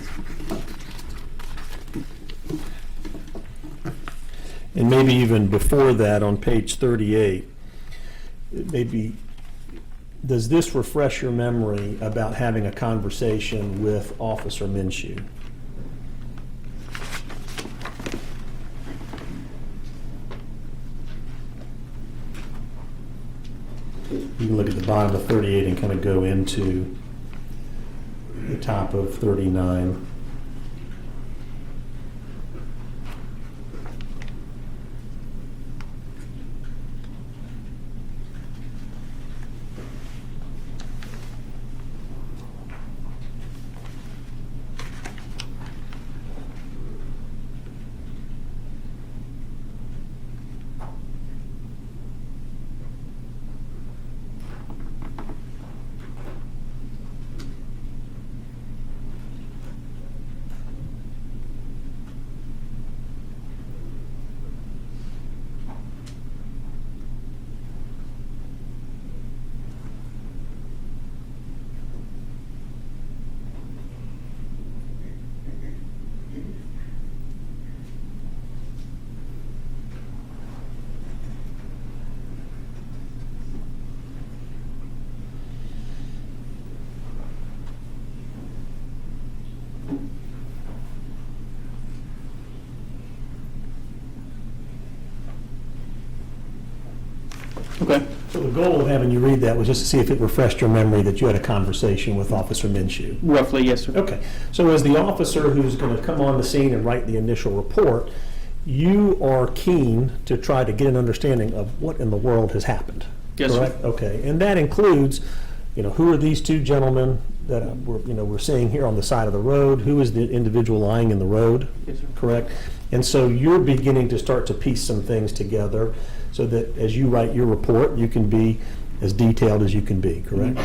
and maybe even before that on page 38, maybe, does this refresh your memory about having a conversation with Officer Minshew? You can look at the bottom of 38 and kind of go into the top of 39. Okay. So the goal of having you read that was just to see if it refreshed your memory that you had a conversation with Officer Minshew. Roughly, yes, sir. Okay, so as the officer who's going to come on the scene and write the initial report, you are keen to try to get an understanding of what in the world has happened. Yes, sir. Correct? Okay, and that includes, who are these two gentlemen that we're seeing here on the side of the road? Who is the individual lying in the road? Yes, sir. Correct? And so you're beginning to start to piece some things together so that as you write your report, you can be as detailed as you can be, correct?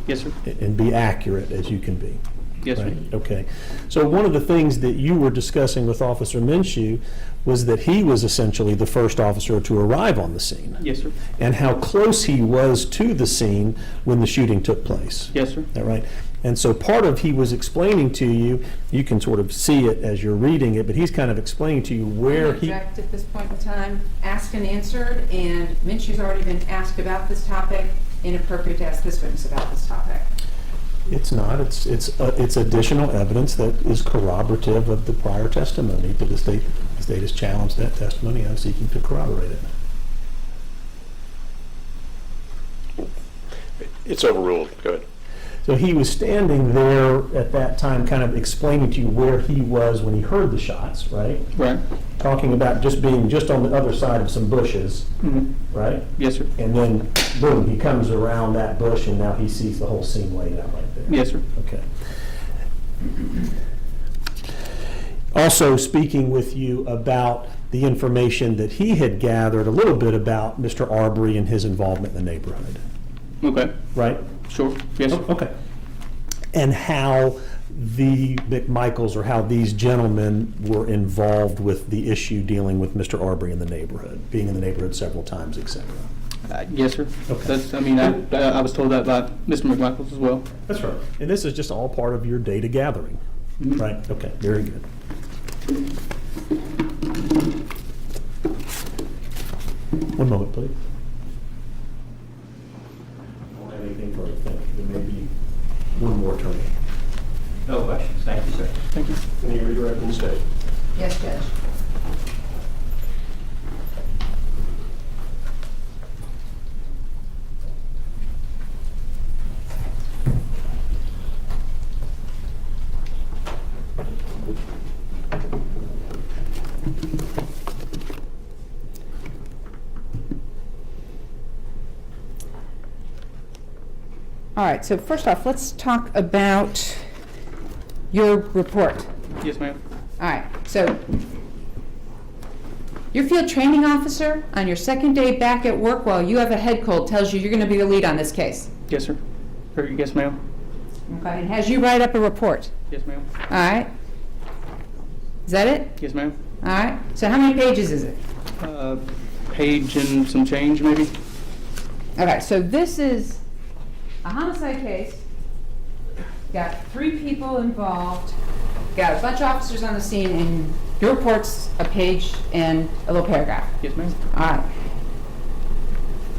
Yes, sir. And be accurate as you can be. Yes, sir. Right, okay. So one of the things that you were discussing with Officer Minshew was that he was essentially the first officer to arrive on the scene. Yes, sir. And how close he was to the scene when the shooting took place. Yes, sir. Is that right? And so part of he was explaining to you, you can sort of see it as you're reading it, but he's kind of explaining to you where he... Object at this point in time, asked and answered, and Minshew's already been asked about this topic, inappropriate to ask this witness about this topic. It's not, it's additional evidence that is corroborative of the prior testimony to the state. The state has challenged that testimony, I'm seeking to corroborate it. It's overruled. Go ahead. So he was standing there at that time, kind of explaining to you where he was when he heard the shots, right? Right. Talking about just being just on the other side of some bushes, right? Yes, sir. And then, boom, he comes around that bush and now he sees the whole scene laid out right there. Yes, sir. Okay. Also speaking with you about the information that he had gathered a little bit about Mr. Arbery and his involvement in the neighborhood. Okay. Right? Sure. Yes, sir. Okay. And how the McMichaels or how these gentlemen were involved with the issue dealing with Mr. Arbery in the neighborhood, being in the neighborhood several times, et cetera. Yes, sir. Okay. That's, I mean, I was told that by Mr. McMichaels as well. That's right. And this is just all part of your data gathering, right? Okay, very good. One moment, please. I don't have anything further. Thank you. There may be one more turn. No questions. Thank you, sir. Thank you. Any redirect in the state? Yes, Judge. All right, so first off, let's talk about your report. Yes, ma'am. All right, so your field training officer on your second day back at work while you have a head cold tells you you're going to be the lead on this case. Yes, sir. Or, yes, ma'am. Okay, and has you write up a report. Yes, ma'am. All right. Is that it? Yes, ma'am. All right. So how many pages is it? Page and some change, maybe. Okay, so this is a homicide case. Got 3 people involved. Got a bunch of officers on the scene, and your report's a page and a little paragraph. Yes, ma'am. All right.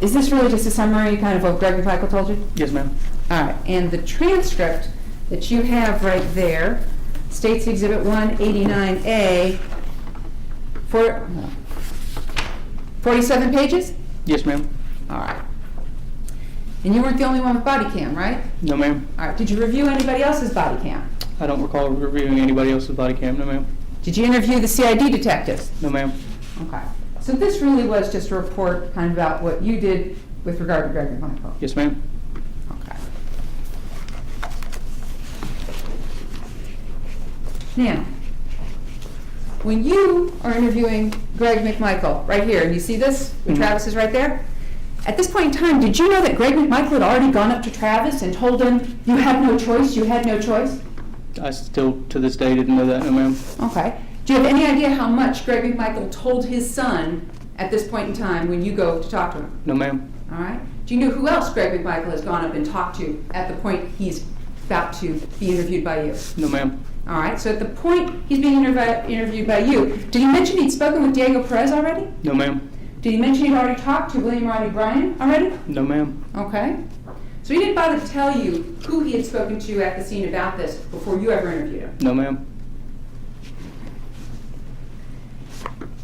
Is this really just a summary, kind of what Greg McMichael told you? Yes, ma'am. All right, and the transcript that you have right there, States Exhibit 189A, 47 pages? Yes, ma'am. All right. And you weren't the only one with body cam, right? No, ma'am. All right, did you review anybody else's body cam? I don't recall reviewing anybody else's body cam. No, ma'am. Did you interview the CID detectives? No, ma'am. Okay. So this really was just a report kind of about what you did with regard to Greg McMichael? Yes, ma'am. Okay. Now, when you are interviewing Greg McMichael, right here, and you see this, when Travis is right there, at this point in time, did you know that Greg McMichael had already gone up to Travis and told him, you had no choice, you had no choice? I still, to this day, didn't know that. No, ma'am. Okay. Do you have any idea how much Greg McMichael told his son at this point in time when you go to talk to him? No, ma'am. All right. Do you know who else Greg McMichael has gone up and talked to at the point he's about to be interviewed by you? No, ma'am. All right. So at the point he's being interviewed by you, did he mention he'd spoken with Diego Perez already? No, ma'am. Did he mention he'd already talked to William Rodney Bryan already? No, ma'am. Okay. So he didn't bother to tell you who he had spoken to at the scene about this before you ever interviewed him? No, ma'am.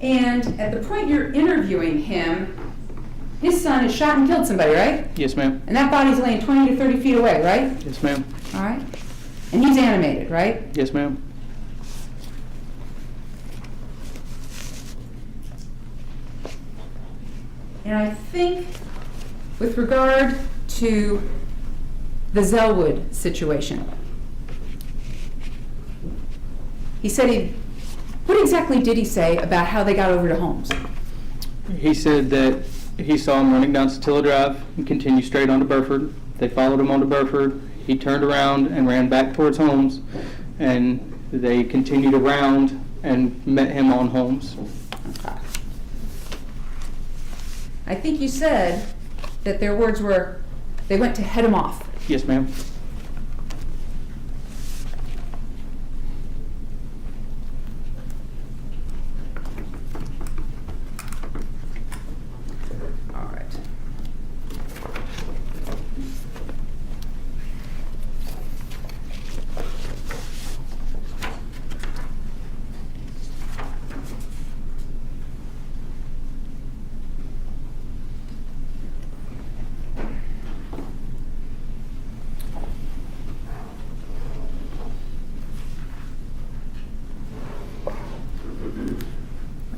And at the point you're interviewing him, his son has shot and killed somebody, right? Yes, ma'am. And that body's laying 20 to 30 feet away, right? Yes, ma'am. All right. And he's animated, right? Yes, ma'am. And I think with regard to the Zellwood situation, he said what exactly did he say about how they got over to Holmes? He said that he saw him running down Satilla Drive and continue straight onto Burford. They followed him onto Burford. He turned around and ran back towards Holmes, and they continued around and met him on Holmes. I think you said that their words were, they went to head him off. Yes, ma'am. All right.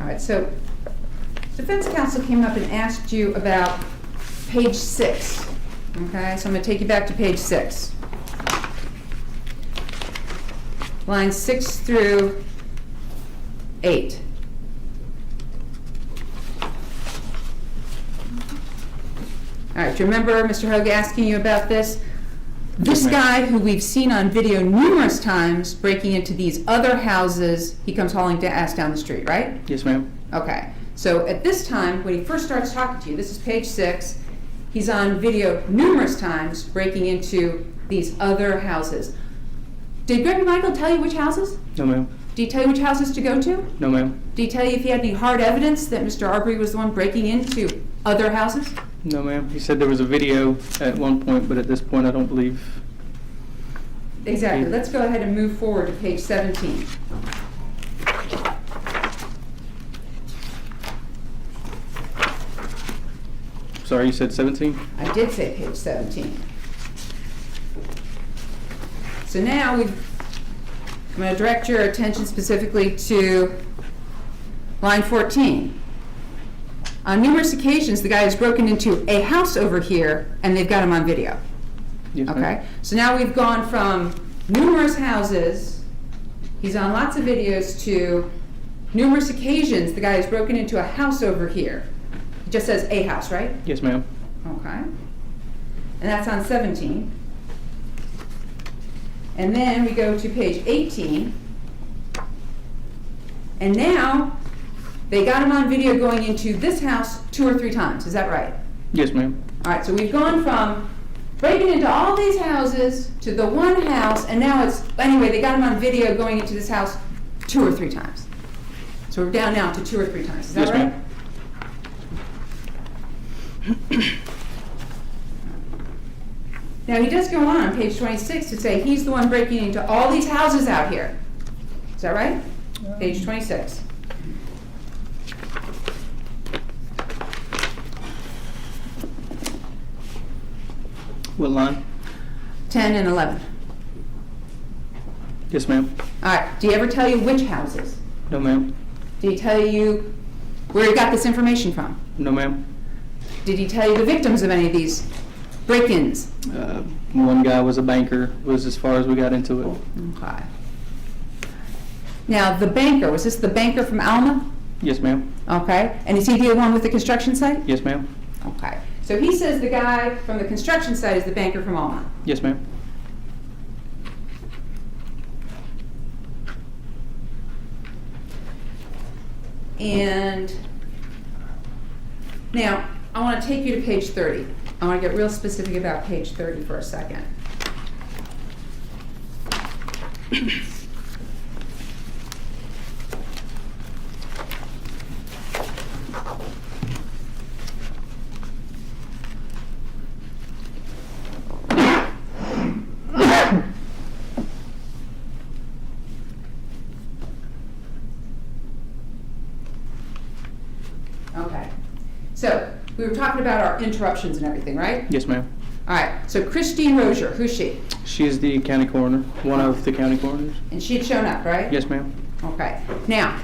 All right, so defense counsel came up and asked you about page 6. Okay, so I'm going to take you back to page 6. Lines 6 through 8. All right, do you remember Mr. Hogue asking you about this? This Yes, ma'am. guy who we've seen on video numerous times breaking into these other houses, he comes hauling ass down the street, right? Yes, ma'am. Okay, so at this time, when he first starts talking to you, this is page 6, he's on video numerous times breaking into these other houses. Did Greg Michael tell you which houses? No, ma'am. Did he tell you which houses to go to? No, ma'am. Did he tell you if he had any hard evidence that Mr. Arbery was the one breaking into other houses? No, ma'am. He said there was a video at one point, but at this point, I don't believe. Exactly. Let's go ahead and move forward to page 17. Sorry, you said 17? I did say page 17. So now I'm going to direct your attention specifically to line 14. On numerous occasions, the guy has broken into a house over here, and they've got him on video. Yes, ma'am. Okay? So now we've gone from numerous houses, he's on lots of videos, to numerous occasions, the guy has broken into a house over here. It just says a house, right? Yes, ma'am. Okay. And that's on 17. And then we go to page 18. And now they got him on video going into this house 2 or 3 times. Is that right? Yes, ma'am. All right, so we've gone from breaking into all these houses to the one house, and now it's, anyway, they got him on video going into this house 2 or 3 times. So we're down now to 2 or 3 times. Is that Yes, right? ma'am. Now, he does go on page 26 to say he's the one breaking into all these houses out here. Is that right? Page 26. What line? 10 and 11. Yes, ma'am. All right, do he ever tell you which houses? No, ma'am. Did he tell you where he got this information from? No, ma'am. Did he tell you the victims of any of these break-ins? One guy was a banker, was as far as we got into it. Okay. Now, the banker, was this the banker from Alma? Yes, ma'am. Okay. And is he the one with the construction site? Yes, ma'am. Okay. So he says the guy from the construction site is the banker from Alma. Yes, ma'am. And now, I want to take you to page 30. I want to get real specific about page 30 for a second. Okay. So, we were talking about our interruptions and everything, right? Yes, ma'am. All right. So, Christine Rozier, who's she? She is the county coroner, one of the county coroners. And she had shown up, right? Yes, ma'am. Okay. Now,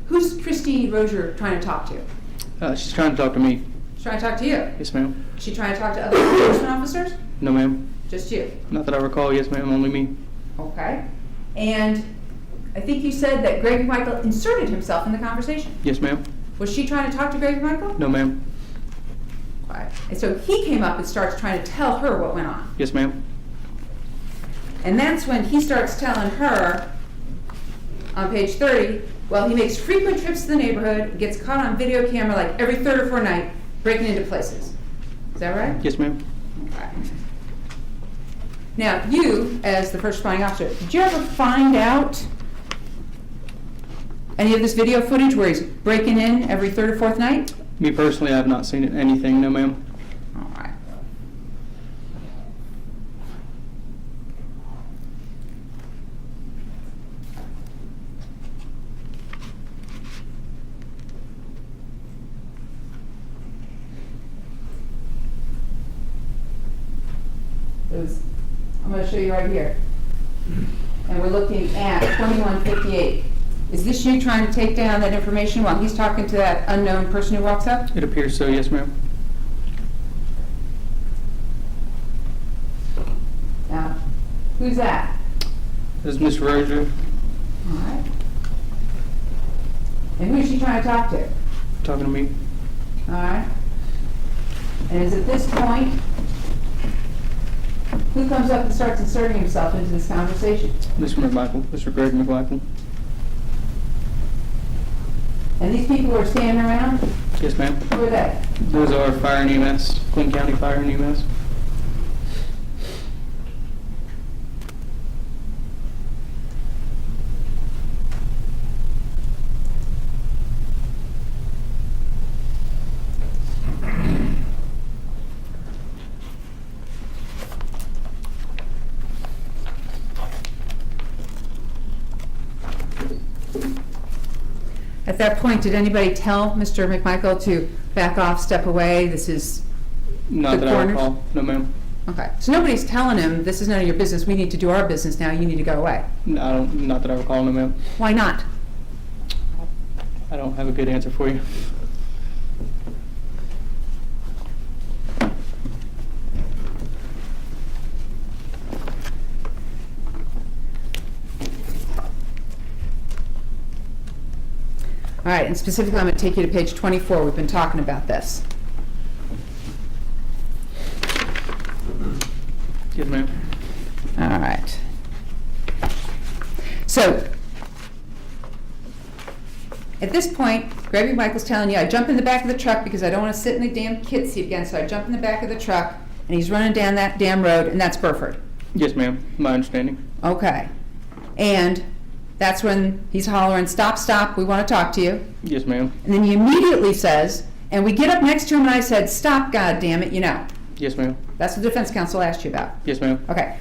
who's Christine Rozier trying to talk to? She's trying to talk to me. She's trying to talk to you. Yes, ma'am. Is she trying to talk to other law enforcement officers? No, ma'am. Just you. Not that I recall. Yes, ma'am. Only me. Okay. And I think you said that Greg Michael inserted himself in the conversation. Yes, ma'am. Was she trying to talk to Greg Michael? No, ma'am. Right. And so he came up and starts trying to tell her what went on. Yes, ma'am. And that's when he starts telling her, on page 30, well, he makes frequent trips to the neighborhood, gets caught on video camera like every third or fourth night, breaking into places. Is that right? Yes, ma'am. Okay. Now, you, as the first responding officer, did you ever find out any of this video footage where he's breaking in every third or fourth night? Me personally, I have not seen anything, no, ma'am. All right. I'm going to show you right here. And we're looking at 2158. Is this you trying to take down that information while he's talking to that unknown person who walks up? It appears so, yes, ma'am. Now, who's that? This is Miss Rozier All right. And who is she trying to talk to? talking to me. All right. And is at this point, who comes up and starts inserting himself into this conversation? Mr. McMichael, Mr. Greg McMichael. And these people who are standing around, Yes, ma'am. who are they? Those are Fire and EMS, Clinton County Fire and EMS. At that point, did anybody tell Mr. McMichael to back off, step away? This is Not the that I corners? recall. No, ma'am. Okay. So nobody's telling him, this is none of your business, we need to do our business now, you need to go away. Not that I recall. No, ma'am. Why not? I don't have a good answer for you. All right, and specifically, I'm going to take you to page 24. We've been talking about this. Yes, ma'am. All right. So, at this point, Greg McMichael's telling you, I jump in the back of the truck because I don't want to sit in the damn kid seat again, so I jump in the back of the truck, and he's running down that damn road, and that's Burford. Yes, ma'am. My understanding. Okay. And that's when he's hollering, stop, stop, we want to talk to you. Yes, ma'am. And then he immediately says, and we get up next to him, and I said, stop, God damn it, you know. Yes, ma'am. That's what the defense counsel asked you about. Yes, ma'am. Okay.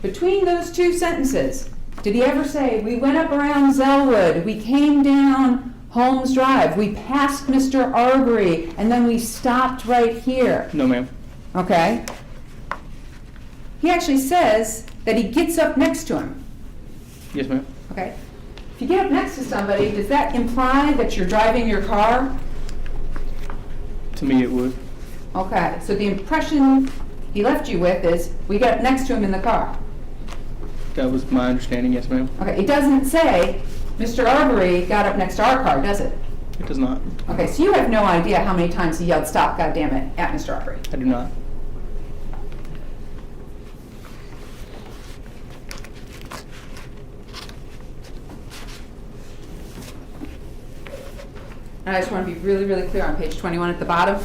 Between those two sentences, did he ever say, we went up around Zellwood, we came down Holmes Drive, we passed Mr. Arbery, and then we stopped right here? No, ma'am. Okay? He actually says that he gets up next to him. Yes, ma'am. Okay? If you get up next to somebody, does that imply that you're driving your car? To me, it would. Okay, so the impression he left you with is, we got up next to him in the car. That was my understanding. Yes, ma'am. Okay, it doesn't say, Mr. Arbery got up next to our car, does it? It does not. Okay, so you have no idea how many times he yelled, stop, goddammit, at Mr. Arbery. I do not. And I just want to be really, really clear on page 21 at the bottom.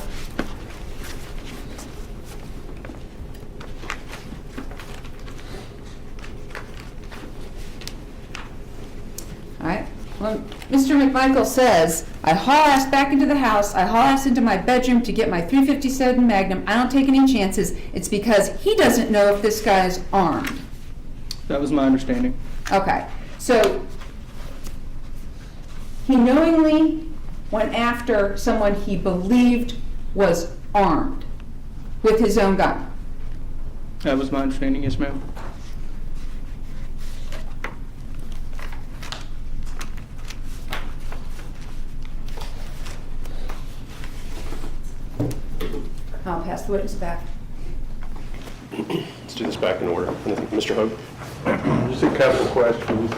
All right. Well, Mr. McMichael says, I haul ass back into the house, I haul ass into my bedroom to get my .357 Magnum. I don't take any chances. It's because he doesn't know if this guy's armed. That was my understanding. Okay. So he knowingly went after someone he believed was armed with his own gun. That was my understanding. Yes, ma'am. I'll pass the witness back. Let's do this back in order. And I think Mr. Hogue. Just a couple of questions.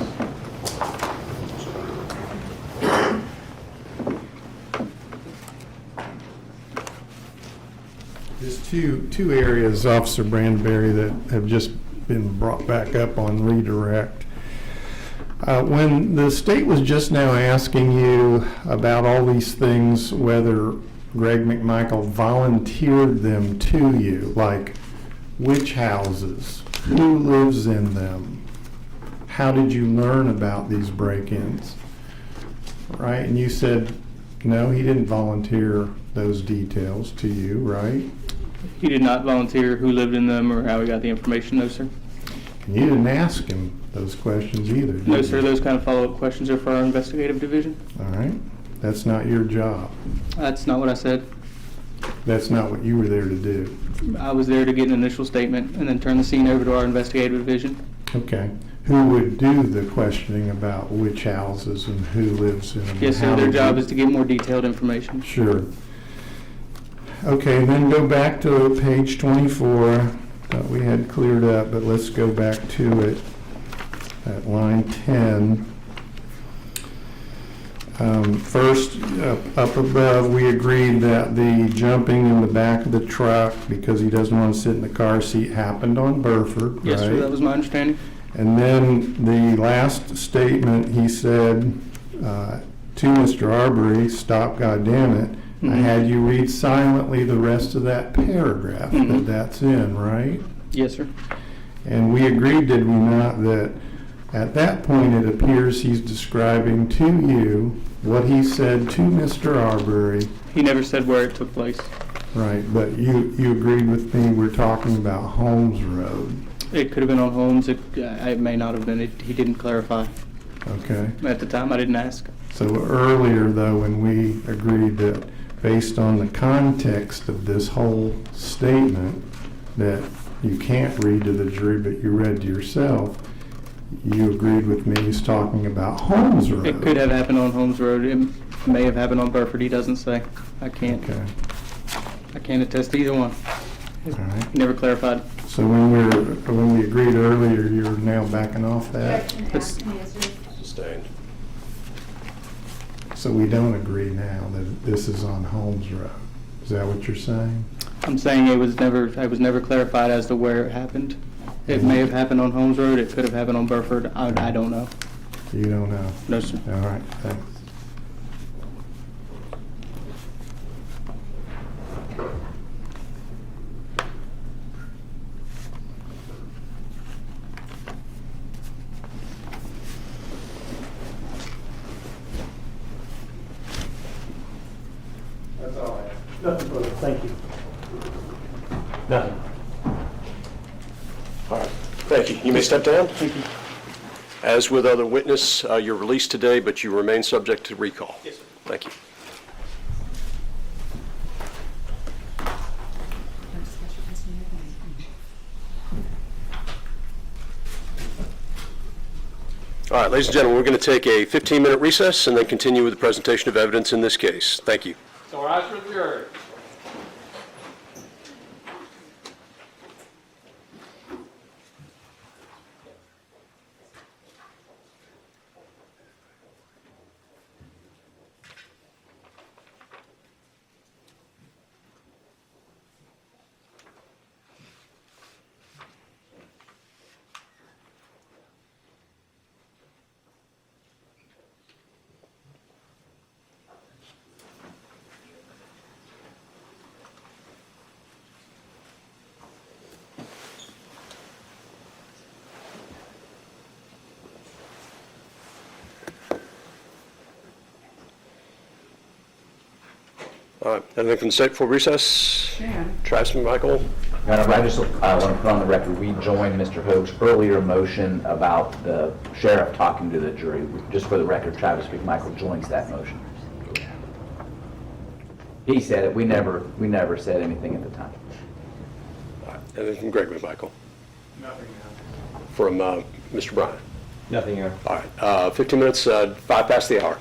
two areas, Officer Brandberry, that have just been brought back up on redirect. When the state was just now asking you about all these things, whether Greg McMichael volunteered them to you, like which houses, who lives in them, how did you learn about these break-ins, right? And you said, no, he didn't volunteer those details to you, right? He did not volunteer who lived in them or how he got the information, no, sir. And you didn't ask him those questions either, did you? No, sir, those kind of follow-up questions are for our investigative division. All right, that's not your job. That's not what I said. That's not what you were there to do. I was there to get an initial statement and then turn the scene over to our investigative division. Okay. Who would do the questioning about which houses and who lives in them? Yes, sir, their job is to get more detailed information. Sure. Okay, then go back to page 24. Thought we had cleared up, but let's go back to it at line 10. First, up above, we agreed that the jumping in the back of the truck because he doesn't want to sit in the car seat happened on Burford, Yes, sir, right? that was my understanding. And then the last statement, he said to Mr. Arbery, stop, goddammit, I had you read silently the rest of that paragraph that that's in, right? Yes, sir. And we agreed, did we not, that at that point it appears he's describing to you what he said to Mr. Arbery. He never said where it took place. Right, but you agreed with me, we're talking about Holmes Road. It could have been on Holmes, it may not have been, he didn't clarify. Okay. At the time, I didn't ask. So earlier, though, when we agreed that based on the context of this whole statement, that you can't read to the jury, but you read to yourself, you agreed with me he's talking about Holmes Road. It could have happened on Holmes Road, it may have happened on Burford, he doesn't say. I can't attest to either one. All right. He never clarified. So when we agreed earlier, you're now backing off that? Sustained. So we don't agree now that this is on Holmes Road. Is that what you're saying? I'm saying it was never clarified as to where it happened. It may have happened on Holmes Road, it could have happened on Burford, I don't know. You don't know? No, sir. All right, thanks. That's all I have. Nothing further, thank you. Nothing. All right, thank you. You may step down. Thank you. As with other witness, you're released today, but you remain subject to recall. Yes, sir. Thank you. All right, ladies and gentlemen, we're going to take a 15-minute recess and then continue with the presentation of evidence in this case. Thank you. So rise for the jury. All right, anything from the state for recess? Travis McMichael? I just want to put on the record, we joined Mr. Hoag's earlier motion about the sheriff talking to the jury. Just for the record, Travis McMichael joins that motion. He said it, we never said anything at the time. All right, anything from Greg McMichael? Nothing now. From Mr. Bryan? Nothing here. All right, 15 minutes, 5 past the hour.